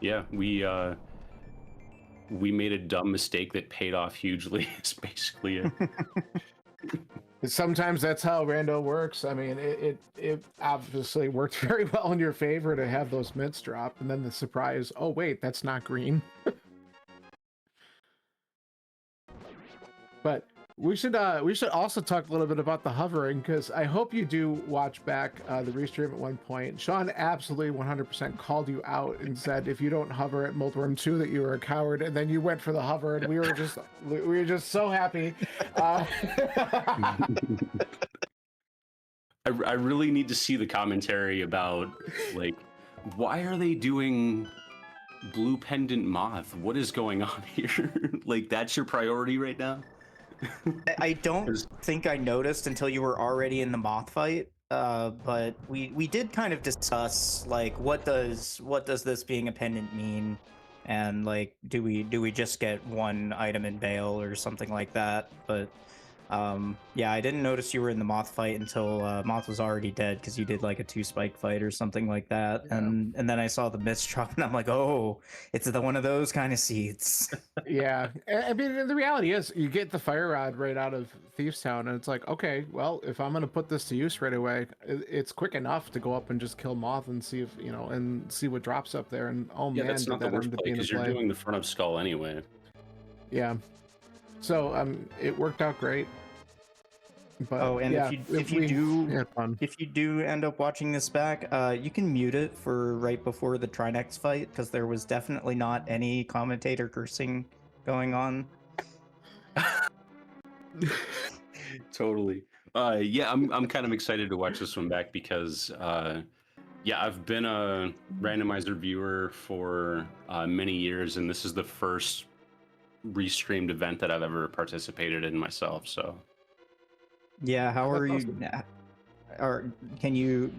Yeah, we made a dumb mistake that paid off hugely. It's basically it. Sometimes that's how rando works. I mean, it obviously worked very well in your favor to have those mitts drop, and then the surprise, oh wait, that's not green. But we should also talk a little bit about the hovering, because I hope you do watch back the restream at one point. Sean absolutely 100% called you out and said if you don't hover at Multiworm 2 that you were a coward, and then you went for the hover, and we were just so happy. I really need to see the commentary about like, why are they doing Blue Pendant Moth? What is going on here? Like, that's your priority right now? I don't think I noticed until you were already in the moth fight, but we did kind of discuss like what does this being a pendant mean, and like do we just get one item in bail or something like that. But yeah, I didn't notice you were in the moth fight until Moth was already dead, because you did like a 2 spike fight or something like that. Yeah. And then I saw the mist drop, and I'm like, oh, it's one of those kind of seeds. Yeah, I mean, the reality is you get the Fire Rod right out of Thieves Town, and it's like, okay, well, if I'm gonna put this to use right away, it's quick enough to go up and just kill Moth and see if and see what drops up there. And oh yeah, man, that's not the worst play, because you're doing the front of Skull anyway. Yeah, so it worked out great. But, and yeah, if you do end up watching this back, you can mute it for right before the Trinex fight, because there was definitely not any commentator cursing going on. Totally. Yeah, I'm kind of excited to watch this one back because yeah, I've been a randomizer viewer for many years, and this is the first restreamed event that I've ever participated in myself. So Yeah, how That's are you? awesome. Or can you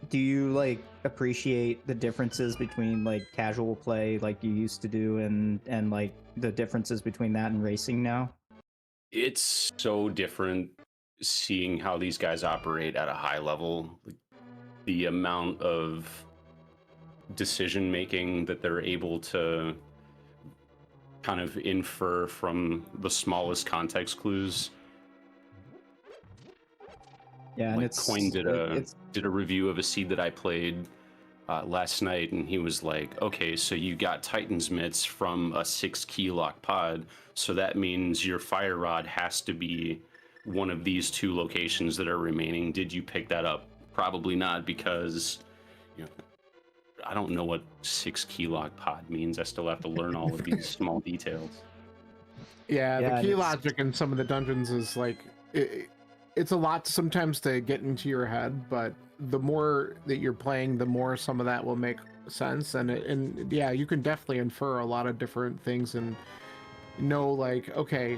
do you like appreciate the differences between like casual play like you used to do and like the differences between that and racing now? it's so different seeing how these guys operate at a high level. Like, the amount of decision making that they're able to kind of infer from the smallest context clues. Yeah, and Like Coin it's did a review of a seed that I played last night, and he was like, "Okay, so you got Titan's mitts from a 6 key lock pod, so that means your fire rod has to be one of these two locations that are remaining. Did you pick that up? Probably not, because you know I don't know what 6 key lock pod means. I still have to learn all of these small details." Yeah, the yeah, and key it's logic in some of the dungeons is like it's a lot sometimes to get into your head, but the more that you're playing, the more some of that will make sense, and yeah, you can definitely infer a lot of different things and know like, okay,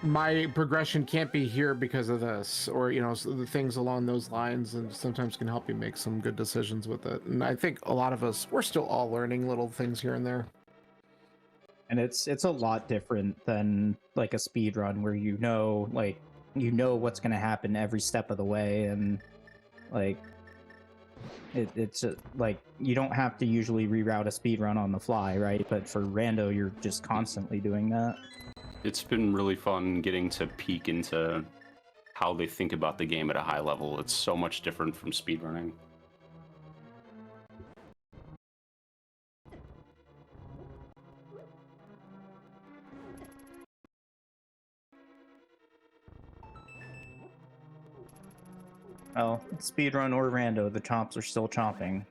my progression can't be here because of this, or so the things along those lines, and sometimes can help you make some good decisions with it. And I think a lot of us, we're still all learning little things here and there. it's a lot different than like a speed run where you know what's going to happen every step of the way, and like like you don't have to usually reroute a speed run on the fly, right? But for rando, you're just constantly doing that. It's been really fun getting to peek into how they think about the game at a high level. It's so much different from speedrunning. Well, speedrun or rando, the chomps are still chomping.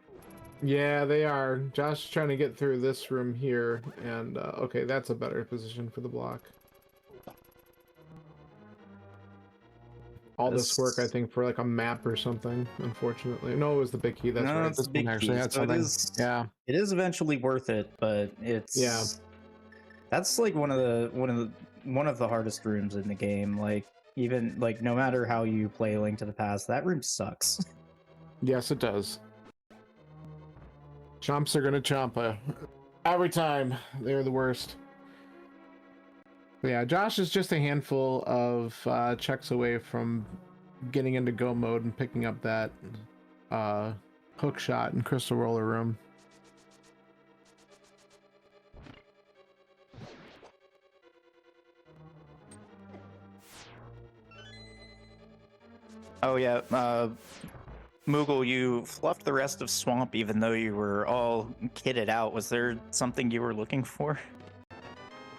Yeah, they are. Josh is trying to get through this room here, and okay, that's a better position for the block. All this work, I This think, for like a map or something. Unfortunately, no, it was the big key. That's No, right. it's This a one big actually key, had so something. Yeah, it is eventually worth it, but yeah, that's like one of the hardest rooms in the game. Like even like no matter how you play Link to the Past, that room sucks. yes, it does. Chomps are gonna chomp every time. They're the worst. But yeah, Josh is just a handful of checks away from getting into go mode and picking up that hook shot in Crystal Roller Room. Oh yeah, Moogle, you fluffed the rest of Swamp even though you were all kitted out. Was there something you were looking for?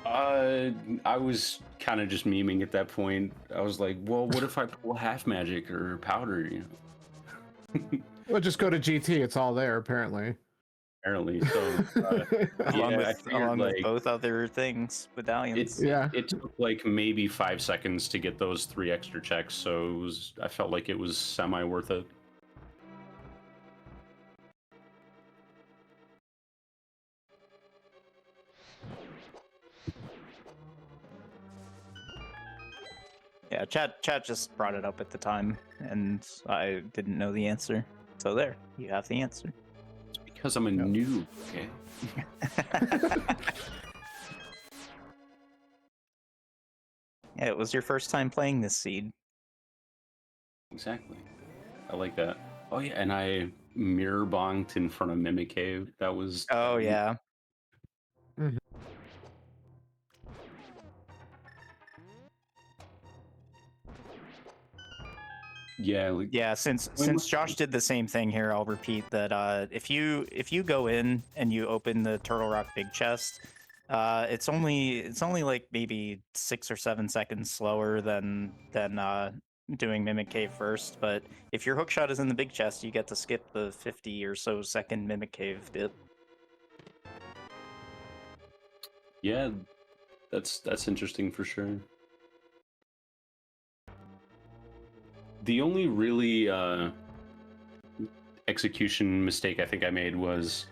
I was kind of just memeing at that point. I was like, well, what if I pull half magic or powder? Well, just go to GT. It's all there, apparently. Apparently. So, yeah, I figured along with like both other things, medallions. Yeah. it took like maybe 5 seconds to get those 3 extra checks. So I felt like it was semi worth it. Yeah, chat just brought it up at the time, and I didn't know the answer. So there, you have the answer. It's because I'm a Yep. noob. Okay. Yeah, it was your first time playing this seed. Exactly. I like that. Oh yeah, and I mirror bonked in front of Mimic Cave. That was. Oh yeah, Mhm. Yeah. Like, yeah. Since Josh did the same thing here, I'll repeat that. If you go in and you open the Turtle Rock big chest, it's only like maybe 6 or 7 seconds slower than doing Mimic Cave first. But if your hookshot is in the big chest, you get to skip the 50 or so second Mimic Cave bit. yeah, that's interesting for sure. The only really execution mistake I think I made was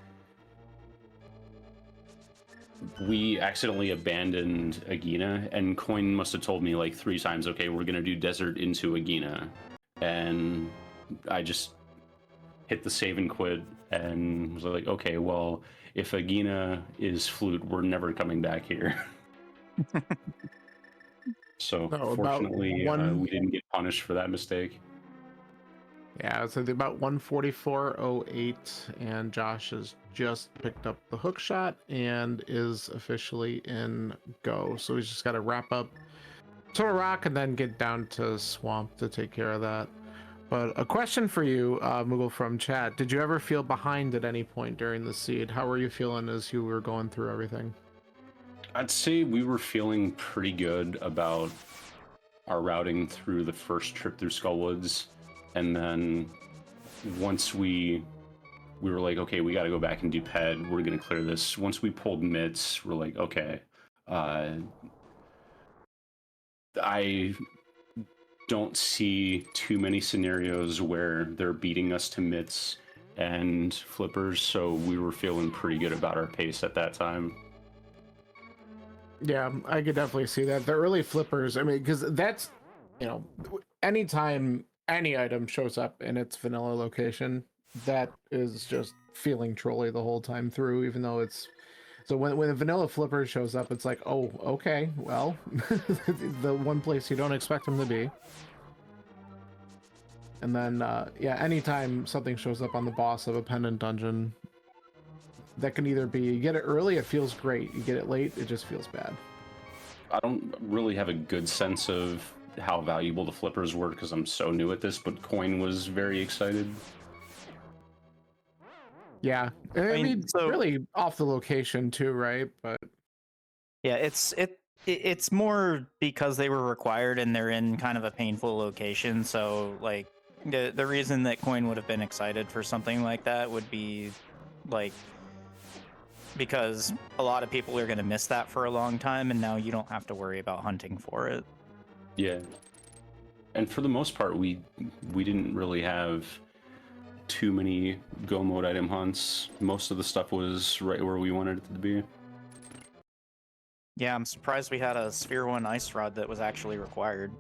we accidentally abandoned Agina, and Coin must have told me like 3 times, okay, we're gonna do desert into Agina, and I just hit the save and quit and was like, okay, well, if Agina is flute, we're never coming back here. So No, about fortunately, one- we didn't get punished for that mistake. Yeah, so about 144.08, and Josh has just picked up the hook shot and is officially in go. So he's just got to wrap up Turtle Rock and then get down to Swamp to take care of that. But a question for you, Moogle from chat: did you ever feel behind at any point during the seed? How were you feeling as you were going through everything? I'd say we were feeling pretty good about our routing through the first trip through Skullwoods, and then once we were like, okay, we got to go back and do PED. We're gonna clear this. Once we pulled mitts, we're like, okay, I don't see too many scenarios where they're beating us to mitts and flippers, so we were feeling pretty good about our pace at that time. Yeah, I could definitely see that. The early flippers, I mean, because that's, you know, anytime any item shows up in its vanilla location, that is just feeling trolly the whole time through, even though it's... So when a vanilla flipper shows up, it's like, oh, okay, well, the one place you don't expect them to be. And then, yeah, anytime something shows up on the boss of a pendant dungeon, that can either be, you get it early, it feels great. You get it late, it just feels bad. I don't really have a good sense of how valuable the flippers were because I'm so new at this, but Coin was very excited. Yeah, I mean, so- really off the location too, right? But Yeah, it's more because they were required and they're in kind of a painful location. So like the reason that Coin would have been excited for something like that would be like because a lot of people are going to miss that for a long time, and now you don't have to worry about hunting for it. Yeah. And for the most part, we didn't really have too many go mode item hunts. Most of the stuff was right where we wanted it to be. Yeah, I'm surprised we had a Sphere 1 Ice Rod that was actually required.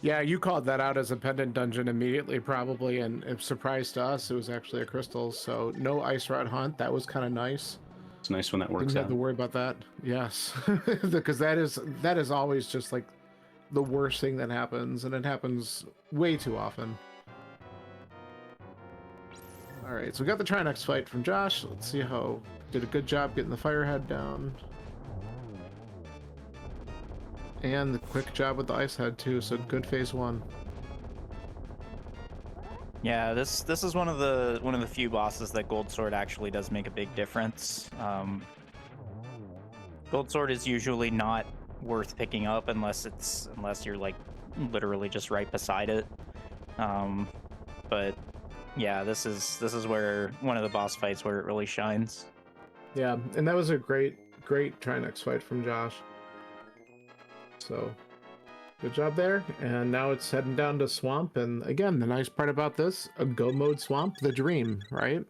yeah, you called that out as a pendant dungeon immediately, probably, and a surprise to us, it was actually a crystal. So no ice rod hunt. That was kind of nice. It's nice when that works Didn't have out. to worry about that. Yes, because that is always just like the worst thing that happens, and it happens way too often. All right, so we got the Trinex fight from Josh. Let's see how did a good job getting the Firehead down. And the quick job with the Ice Head too, so good phase 1. Yeah, this is one of the few bosses that Gold Sword actually does make a big difference. Gold Sword is usually not worth picking up unless you're like literally just right beside it. But yeah, this is where one of the boss fights where it really shines. Yeah, and that was a great Trinex fight from Josh. So, good job there. And now it's heading down to Swamp. And again, the nice part about this, a go mode Swamp, the dream, right?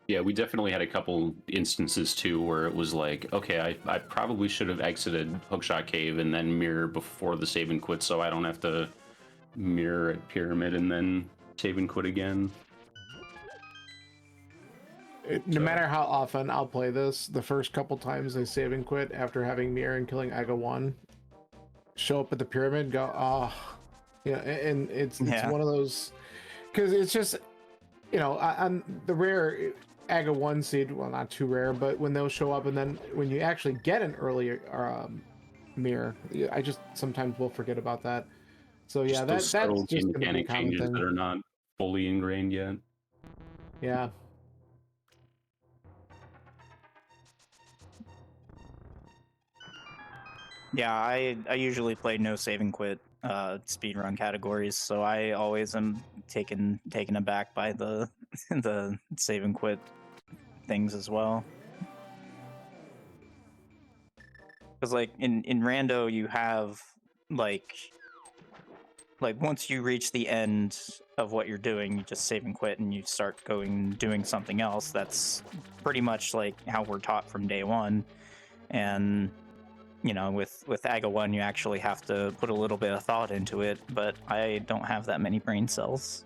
Yeah, we definitely had a couple instances too where it was like, okay, I probably should have exited Hookshot Cave and then mirror before the save and quit so I don't have to mirror at Pyramid and then save and quit again. No matter how often I'll play this, the first couple times I save and quit after having mirror and killing Aga 1, show up at the Pyramid, go, oh, yeah, and it's one of those, because it's just, you know, on the rare Aga 1 seed, well, not too rare, but when they'll show up, and then when you actually get an early mirror, I just sometimes will forget about that. So yeah, that's just going to be a common changes thing. that are not fully ingrained yet. Yeah. Yeah, I usually play no save and quit speedrun categories, so I always am taken aback by the the save and quit things as well. Because like in rando, you have like once you reach the end of what you're doing, you just save and quit and you start doing something else. That's pretty much like how we're taught from day one. And you know, with AGA 1, you actually have to put a little bit of thought into it, but I don't have that many brain cells.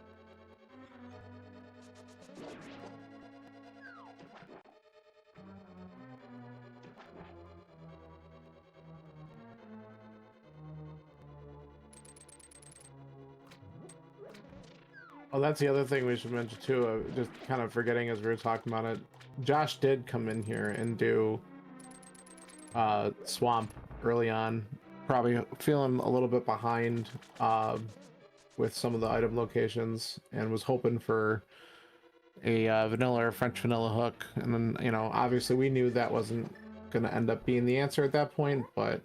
Oh, that's the other thing we should mention too. Just kind of forgetting as we were talking about it. Josh did come in here and do Swamp early on. Probably feeling a little bit behind with some of the item locations, and was hoping for a vanilla or French vanilla hook. And then, you know, obviously we knew that wasn't going to end up being the answer at that point, but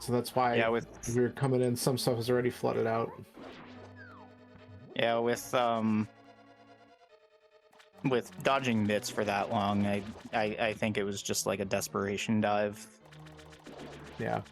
so that's why Yeah, with we were coming in. Some stuff is already flooded out. yeah, with dodging bits for that long, I think it was just like a desperation dive. Yeah.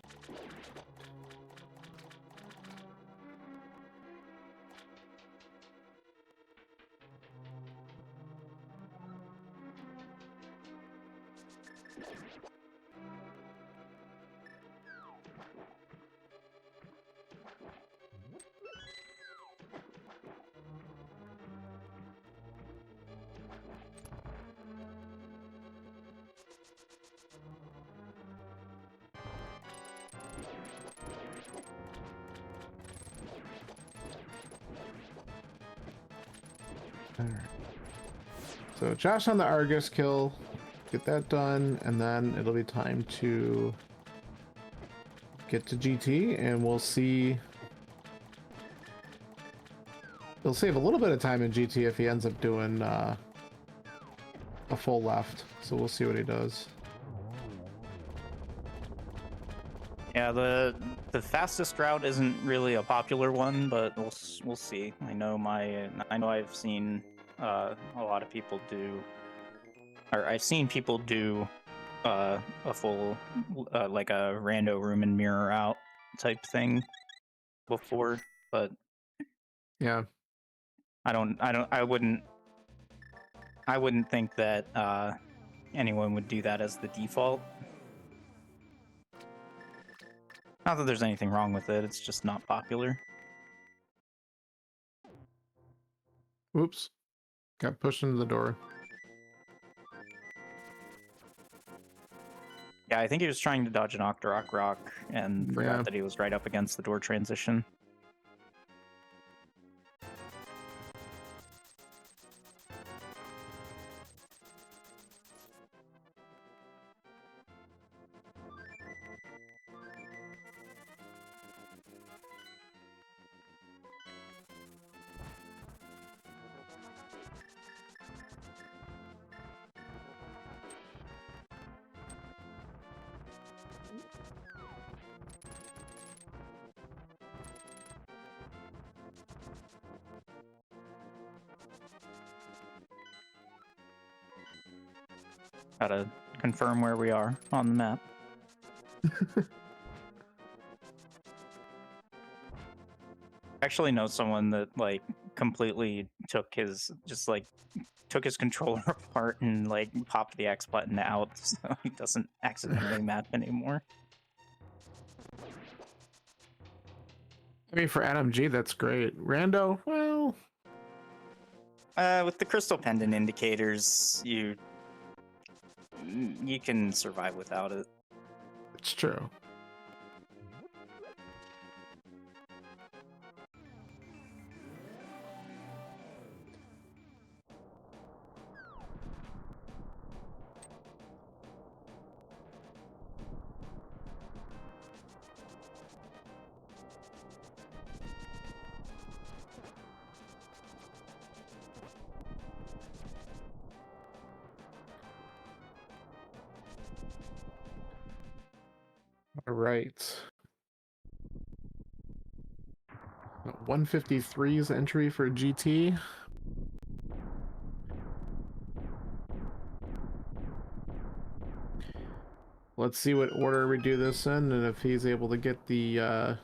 Alright. So Josh on the Argus kill, get that done, and then it'll be time to get to GT, and we'll see. He'll save a little bit of time in GT if he ends up doing a full left. So we'll see what he does. Yeah, the fastest route isn't really a popular one, but we'll see. I know I've seen a lot of people do, or I've seen people do a full like a rando room and mirror out type thing before, but Yeah. I wouldn't think that anyone would do that as the default. Not that there's anything wrong with it, it's just not popular. Oops. Got pushed into the door. Yeah, I think he was trying to dodge an Octorok Rock and forgot Yeah. that he was right up against the door transition. Gotta confirm where we are on the map. Actually know someone that like completely took his controller apart and like popped the X button out so he doesn't accidentally map anymore. I mean, for Adam G, that's great. Rando, well, With the crystal pendant indicators, you can survive without it. it's true. All right. 153's entry for GT. Let's see what order we do this in, and if he's able to get the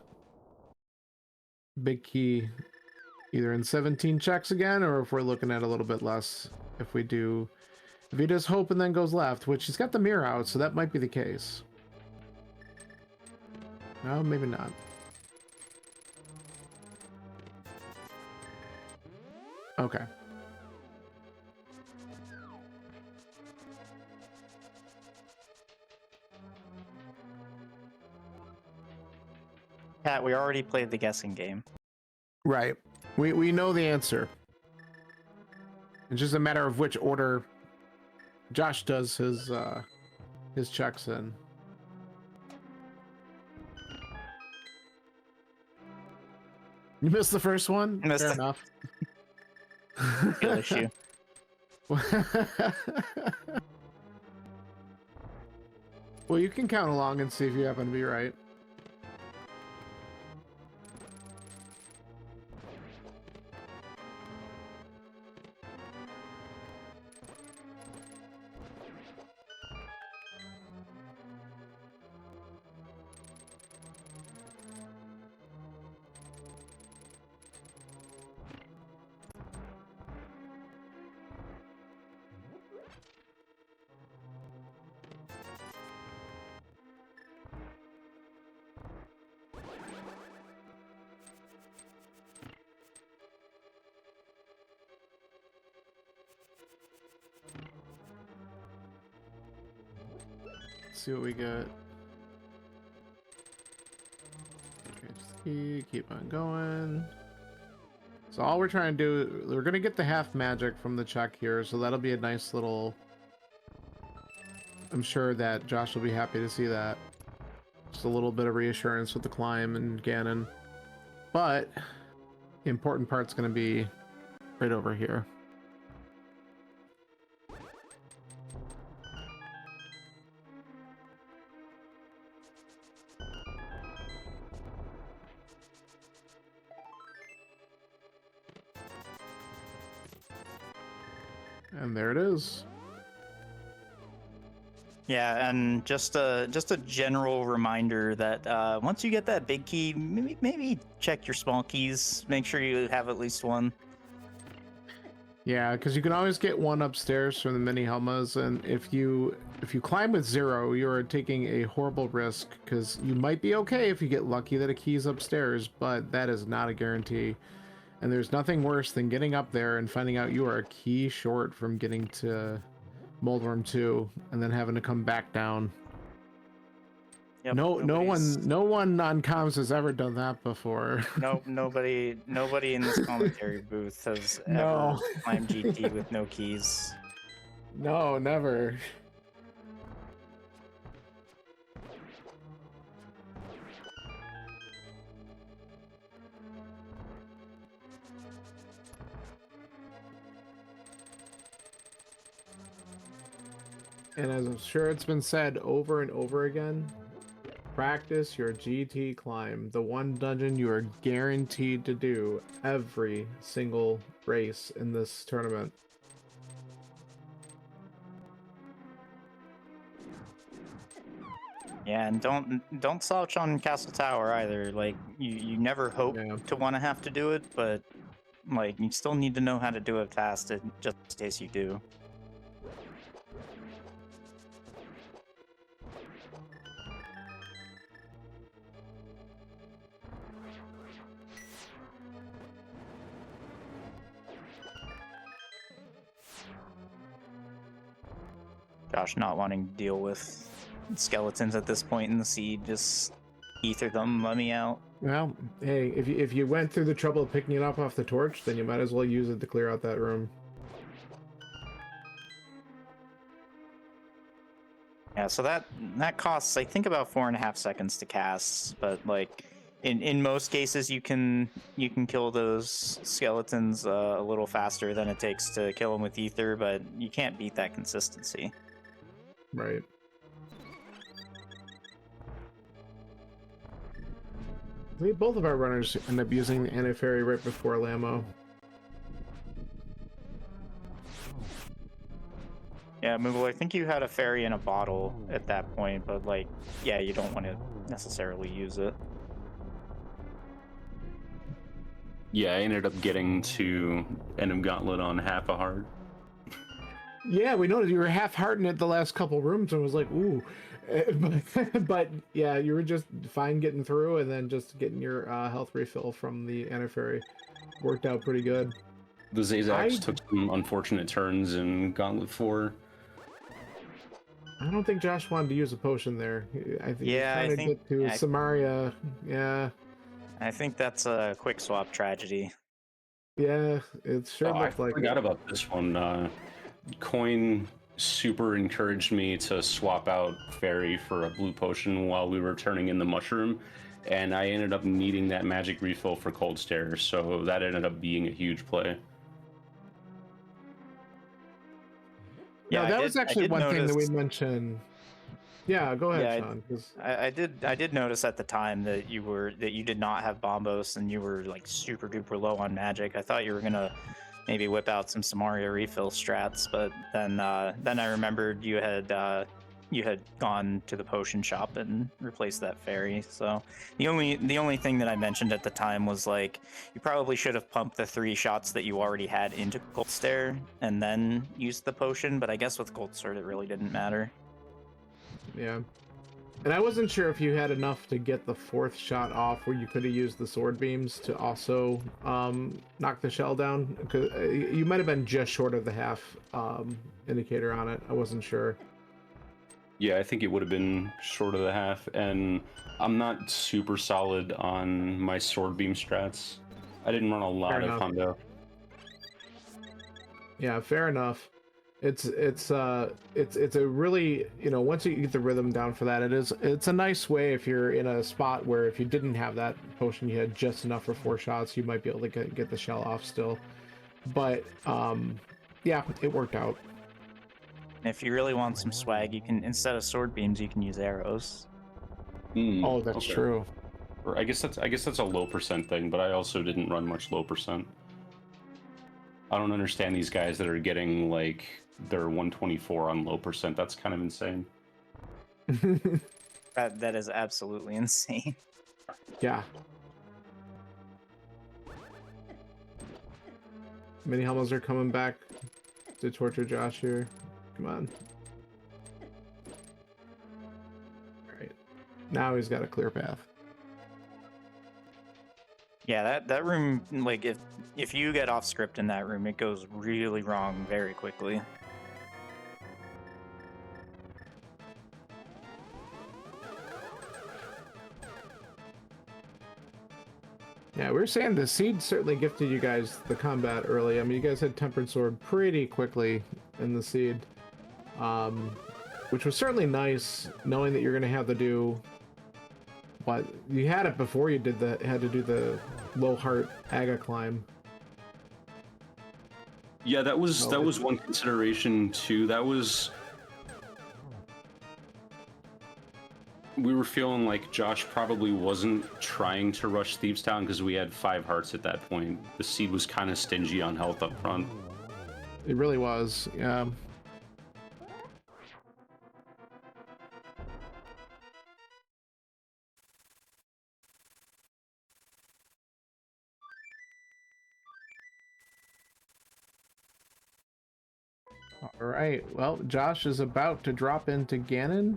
big key either in 17 checks again, or if we're looking at a little bit less. If he does hope and then goes left, which he's got the mirror out, so that might be the case. No, maybe not. Okay. Pat, we already played the guessing game. Right. We know the answer. It's just a matter of which order Josh does his checks in. You missed the first one? Missed Fair it. enough. Skill issue. Well, you can count along and see if you happen to be right. Let's see what we got. Okay, just keep on going. So all we're trying to do, we're gonna get the half magic from the check here, so that'll be a nice little. I'm sure that Josh will be happy to see that. Just a little bit of reassurance with the climb and Ganon. But the important part's gonna be right over here. And there it is. Yeah, and just a general reminder that once you get that big key, maybe check your small keys. Make sure you have at least one. Yeah, because you can always get one upstairs from the mini Helmas, and if you climb with 0, you are taking a horrible risk, because you might be okay if you get lucky that a key's upstairs, but that is not a guarantee. And there's nothing worse than getting up there and finding out you are a key short from getting to Moldworm 2, and then having to come back down. Yep, no one on comms has ever done that before. No, nobody in this commentary booth has No. ever climbed GT with no keys. No, never. And as I'm sure it's been said over and over again, practice your GT climb, the one dungeon you are guaranteed to do every single race in this tournament. Yeah, and don't slouch on Castle Tower either. Like you never hope Yeah. to want to have to do it, but like you still need to know how to do it fast, just in case you do. Josh not wanting to deal with skeletons at this point in the seed, just ether them, let me out. Well, hey, if you went through the trouble of picking it up off the torch, then you might as well use it to clear out that room. Yeah, so that costs, I think, about 4.5 seconds to cast, but like in most cases you can kill those skeletons a little faster than it takes to kill them with ether, but you can't beat that consistency. Right. Both of our runners end up using the anti-fairy right before Lamo. Yeah, Moogle, I think you had a fairy in a bottle at that point, but like, yeah, you don't want to necessarily use it. Yeah, I ended up getting to Enum Gauntlet on half a heart. Yeah, we noticed you were half hardened at the last couple rooms and was like, ooh. But yeah, you were just fine getting through and then just getting your health refill from the anti-fairy. Worked out pretty good. The Zazax took some unfortunate turns in Gauntlet 4. I don't think Josh wanted to use a potion there. I think Yeah, I think- get to Samaria. Yeah. I think that's a quick swap tragedy. Yeah, it sure I looked like forgot it. about this one. Coin super encouraged me to swap out Fairy for a blue potion while we were turning in the mushroom, and I ended up needing that magic refill for Cold Stare, so that ended up being a huge play. Yeah, I that did- was I actually did one thing that we notice- mentioned. Yeah, go ahead, Yeah, Sean. 'Cause- I did notice at the time that you did not have Bombos and you were like super duper low on magic. I thought you were gonna maybe whip out some Samaria refill strats, but then I remembered you had gone to the potion shop and replaced that fairy. So the only thing that I mentioned at the time was like you probably should have pumped the 3 shots that you already had into Cold Stare and then used the potion. But I guess with Cold Sword it really didn't matter. Yeah. And I wasn't sure if you had enough to get the 4th shot off where you could have used the sword beams to also knock the shell down. Because you might have been just short of the half indicator on it. I wasn't sure. Yeah, I think it would have been short of the half, and I'm not super solid on my sword beam strats. I didn't run a lot Fair of enough. Hondo. Yeah, fair enough. It's a really, you know, once you get the rhythm down for that, it's a nice way if you're in a spot where if you didn't have that potion, you had just enough for 4 shots, you might be able to get the shell off still. But yeah, it worked out. If you really want some swag, you can, instead of sword beams, you can use arrows. Oh, that's Okay. true. Or I guess that's a low percent thing, but I also didn't run much low percent. I don't understand these guys that are getting like their 124 on low percent. That's kind of insane. That is absolutely insane. Yeah. Mini Helmets are coming back to torture Josh here. Come on. Alright. Now he's got a clear path. Yeah, that room, like if you get off script in that room, it goes really wrong very quickly. Yeah, we were saying the seed certainly gifted you guys the combat early. I mean, you guys had Tempered Sword pretty quickly in the seed. Which was certainly nice, knowing that you're going to have to do... What? You had it before you had to do the low heart Aga climb. Yeah, that was one consideration too. We were feeling like Josh probably wasn't trying to rush Thieves Town because we had 5 hearts at that point. The seed was kind of stingy on health up front. It really was, yeah. All right, well, Josh is about to drop into Ganon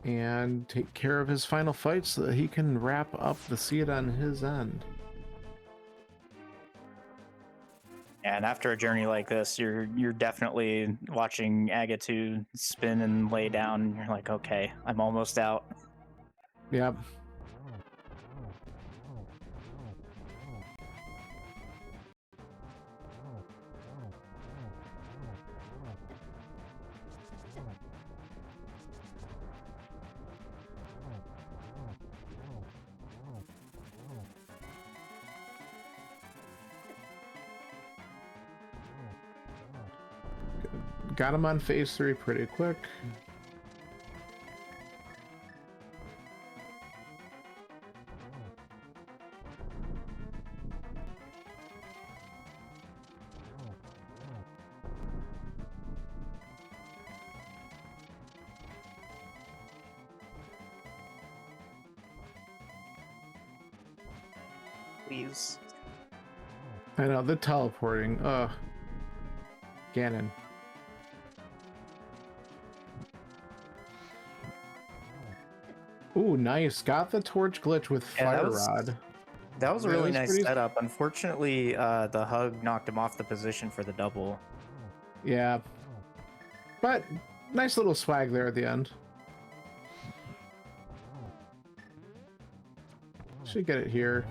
and take care of his final fight so that he can wrap up the seed on his end. And after a journey like this, you're definitely watching Agatu spin and lay down, and you're like, okay, I'm almost out. Yep. Got him on phase 3 pretty quick. please. I know, the teleporting. Ugh. Ganon. Ooh, nice. Got the torch glitch with Yeah, Fire that was- Rod. That was a Yeah, really that's nice pretty- setup. Unfortunately, the hug knocked him off the position for the double. Yeah. But nice little swag there at the end. Should get it here.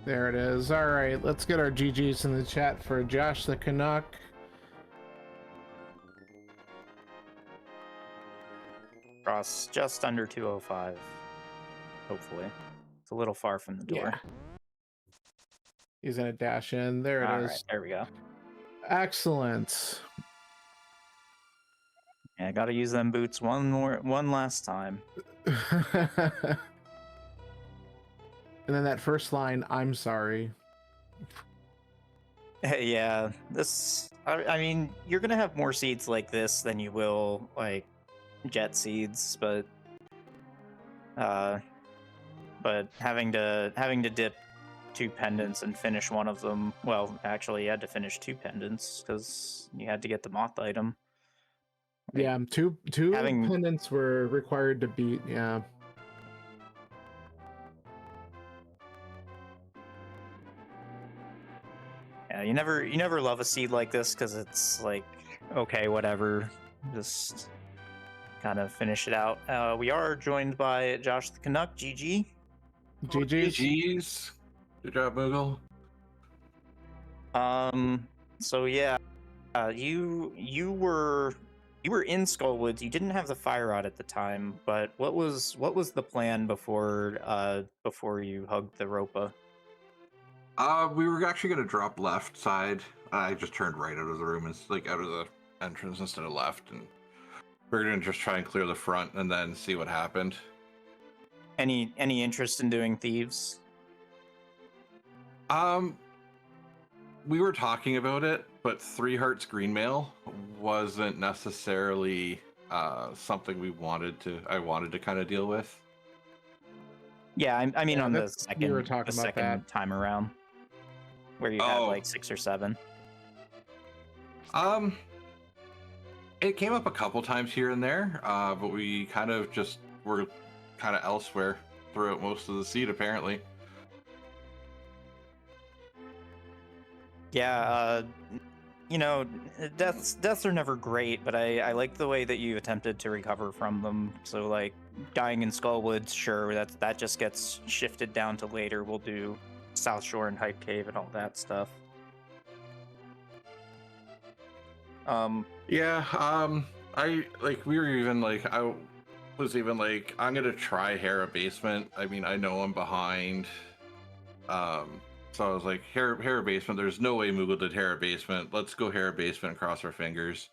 There it is. All right, let's get our GGs in the chat for Josh the Canuck. Cross just under 205. Hopefully. It's a little far from the door. Yeah. He's gonna dash in. There it All is. right, there we go. Excellent. Yeah, I got to use them boots one last time. And then that first line, I'm sorry. Yeah, this. I mean, you're gonna have more seeds like this than you will like jet seeds, but having to dip 2 pendants and finish one of them. Well, actually, you had to finish 2 pendants because you had to get the moth item. Yeah, two Having- pendants were required to beat. Yeah. Yeah, you never love a seed like this because it's like, okay, whatever, just kind of finish it out. We are joined by Josh the Canuck. GG. GG's. GG's. Good job, Moogle. So yeah, you were in Skullwoods. You didn't have the fire rod at the time, but what was the plan before you hugged the Ropa? We were actually gonna drop left side. I just turned right out of the room, like out of the entrance instead of left, and we're gonna just try and clear the front and then see what happened. Any interest in doing thieves? We were talking about it, but 3 Hearts Green Mail wasn't necessarily something I wanted to kind of deal with. Yeah, I mean Yeah, on the that's- second, we were talking the about second that. time around, where you had Oh. like 6 or 7. It came up a couple times here and there, but we kind of just were kind of elsewhere throughout most of the seed, apparently. Yeah, you know, deaths are never great, but I like the way that you attempted to recover from them. So like dying in Skullwoods, sure, that just gets shifted down to later. We'll do South Shore and Hype Cave and all that stuff. Yeah, I like we were even like I was even like I'm gonna try Hera Basement. I mean, I know I'm behind. So I was like, Hera Basement, there's no way Moogle did Hera Basement. Let's go Hera Basement and cross our fingers.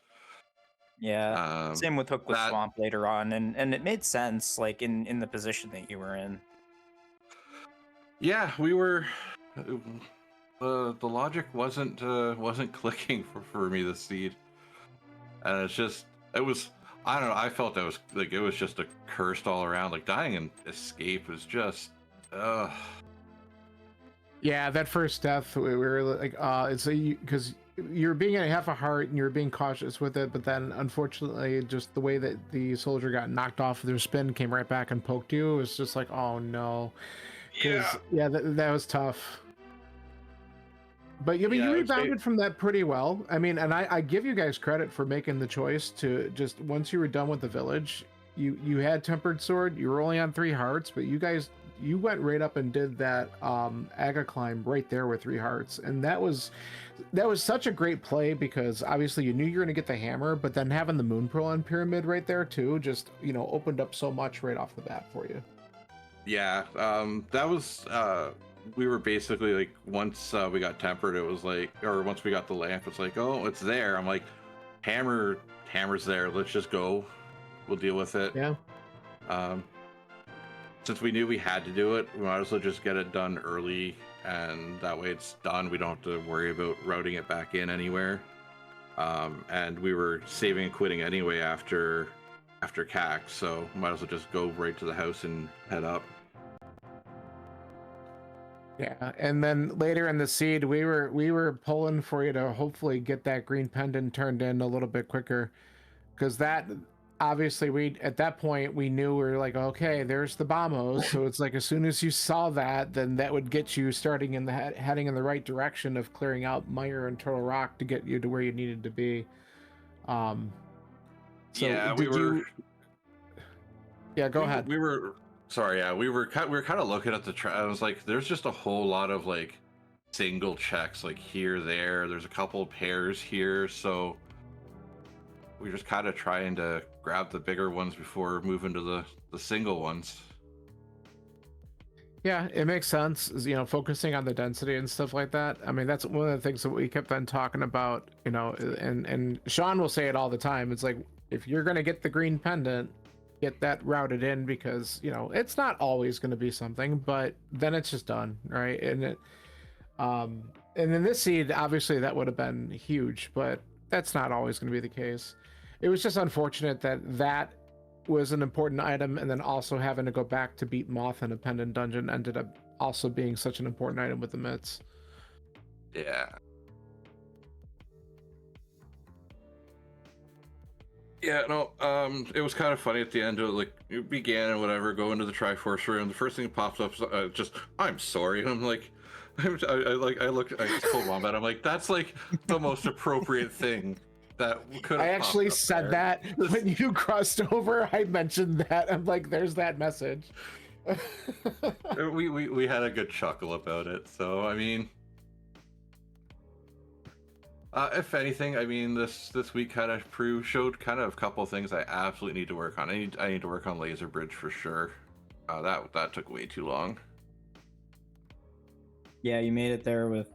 Yeah, same with Hook with that- Swamp later on, and it made sense like in the position that you were in. Yeah, we were the logic wasn't clicking for me this seed. And it was I don't know, I felt that was like it was just a cursed all around. Like dying in Escape was just Yeah, that first death, we were like, it's because you're being at half a heart and you're being cautious with it, but then unfortunately, just the way that the soldier got knocked off of their spin, came right back and poked you. It was just like, oh no. Yeah, that was tough. But I mean, Yeah, you it was rebounded from that pretty well. I mean, and I give you guys credit for making the choice to just once you were done with the village, you had Tempered Sword. You were only on 3 hearts, but you went right up and did that Aga climb right there with 3 hearts, and that was such a great play because obviously you knew you were going to get the hammer, but then having the Moon Pearl on Pyramid right there too just opened up so much right off the bat for you. Yeah, that was we were basically like once we got tempered, it was like, or once we got the lamp, it's like, oh, it's there. I'm like, hammer's there. Let's just go. We'll deal with it. Yeah. Since we knew we had to do it, we might as well just get it done early, and that way it's done. We don't have to worry about routing it back in anywhere. And we were saving and quitting anyway after CAC, so might as well just go right to the house and head up. Yeah, and then later in the seed, we were pulling for you to hopefully get that green pendant turned in a little bit quicker, because that obviously we at that point we knew we were like, okay, there's the bombos, so it's like as soon as you saw that, then that would get you starting in the heading in the right direction of clearing out Mire and Turtle Rock to get you to where you needed to be. So yeah, did you? Yeah, go ahead. We were sorry. Yeah, we were kind of looking at the. I was like, there's just a whole lot of like single checks, like here, there. There's a couple pairs here, so we're just kind of trying to grab the bigger ones before moving to the single ones. Yeah, it makes sense. Focusing on the density and stuff like that. I mean, that's one of the things that we kept on talking about. And Sean will say it all the time. It's like, if you're gonna get the green pendant, get that routed in, because it's not always going to be something, but then it's just done, right? And in this seed, obviously that would have been huge, but that's not always going to be the case. It was just unfortunate that was an important item, and then also having to go back to beat Moth in a pendant dungeon ended up also being such an important item with the mitts. Yeah. Yeah, no, it was kind of funny at the end of it, like, it began and whatever, go into the Triforce room, the first thing that pops up is just, I'm sorry, and I'm like, I told Wombat, I'm like, that's like the most appropriate thing that could have I actually popped up said there. that when you crossed over, I mentioned that. I'm like, there's that message. We had a good chuckle about it, so, I mean... if anything, I mean, this week kind of showed kind of a couple of things I absolutely need to work on. I need to work on Laser Bridge for sure. That took way too long. Yeah, you made it there with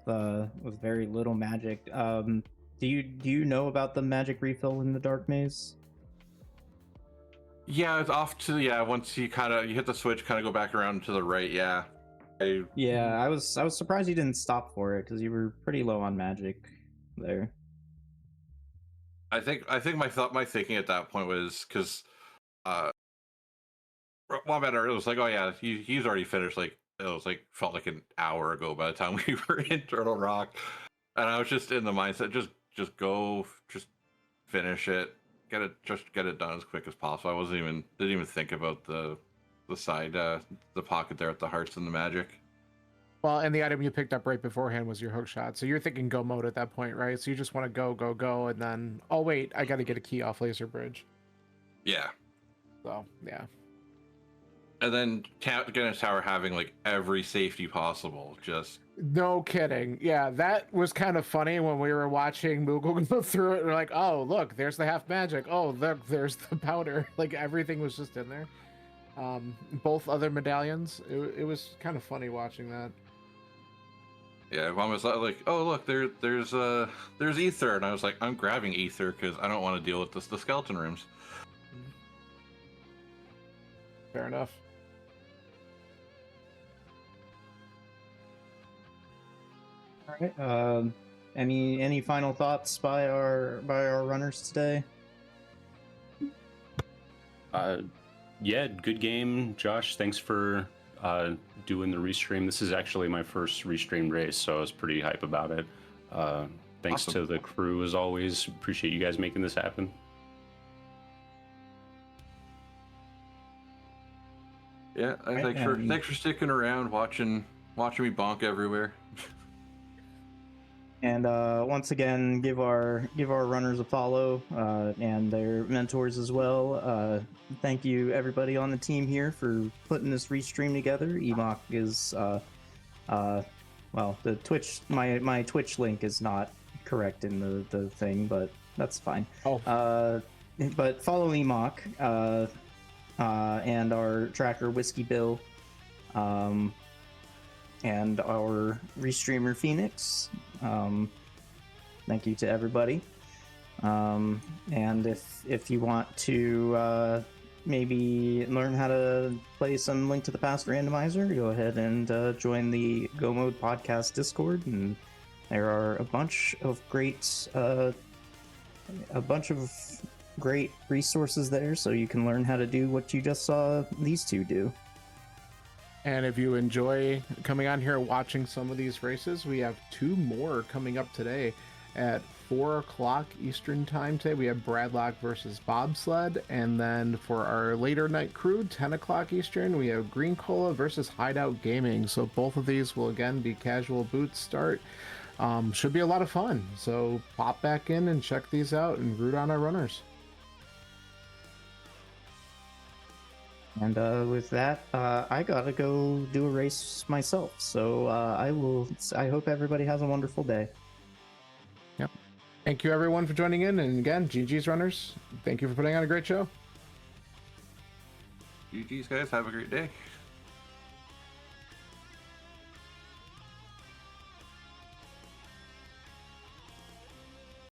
very little magic. Do you know about the magic refill in the Dark Maze? Yeah, it's off to once you hit the switch, kind of go back around to the right. Yeah. I was surprised you didn't stop for it, because you were pretty low on magic there. I think my thinking at that point was because Wombat was like, oh yeah, he's already finished. Like, it was like felt like an hour ago by the time we were in Turtle Rock, and I was just in the mindset, just go, just finish it, get it done as quick as possible. Didn't even think about the side, the pocket there at the hearts and the magic. Well, and the item you picked up right beforehand was your hook shot. So you're thinking go mode at that point, right? So you just want to go, and then, oh wait, I got to get a key off Laser Bridge. Yeah. So, yeah. And then Guinness Tower having like every safety possible, just... No kidding. Yeah, that was kind of funny when we were watching Moogle go through it. We're like, oh, look, there's the half magic. Oh, look, there's the powder. Like, everything was just in there. Both other medallions. It was kind of funny watching that. Yeah, Mom was like, "Oh, look, there's ether," and I was like, "I'm grabbing ether because I don't want to deal with the skeleton rooms." Fair enough. All right. Any final thoughts by our runners today? Yeah, good game, Josh. Thanks for doing the restream. This is actually my first restreamed race, so I was pretty hype about it. Thanks Awesome. to the crew as always. Appreciate you guys making this happen. Yeah, Right, thanks for sticking around, watching me bonk everywhere. And once again, give our runners a follow and their mentors as well. Thank you everybody on the team here for putting this restream together. Emok is well, the Twitch my Twitch link is not correct in the thing, but that's fine. Oh. But follow Emok and our tracker Whiskey Bill. And our restreamer Phoenix. Thank you to everybody. And if you want to maybe learn how to play some Link to the Past randomizer, go ahead and join the Go Mode Podcast Discord, and there are a bunch of great resources there, so you can learn how to do what you just saw these two do. And if you enjoy coming on here watching some of these races, we have 2 more coming up today at 4 o'clock Eastern time today. We have Bradlock versus Bobsled. And then for our later night crew, 10 o'clock Eastern, we have Green Cola versus Hideout Gaming. So both of these will again be casual boots start. Should be a lot of fun. So pop back in and check these out and root on our runners. And with that, I gotta go do a race myself. So I hope everybody has a wonderful day. Yep. Thank you everyone for joining in. And again, GG's runners. Thank you for putting on a great show. GG's guys, have a great day.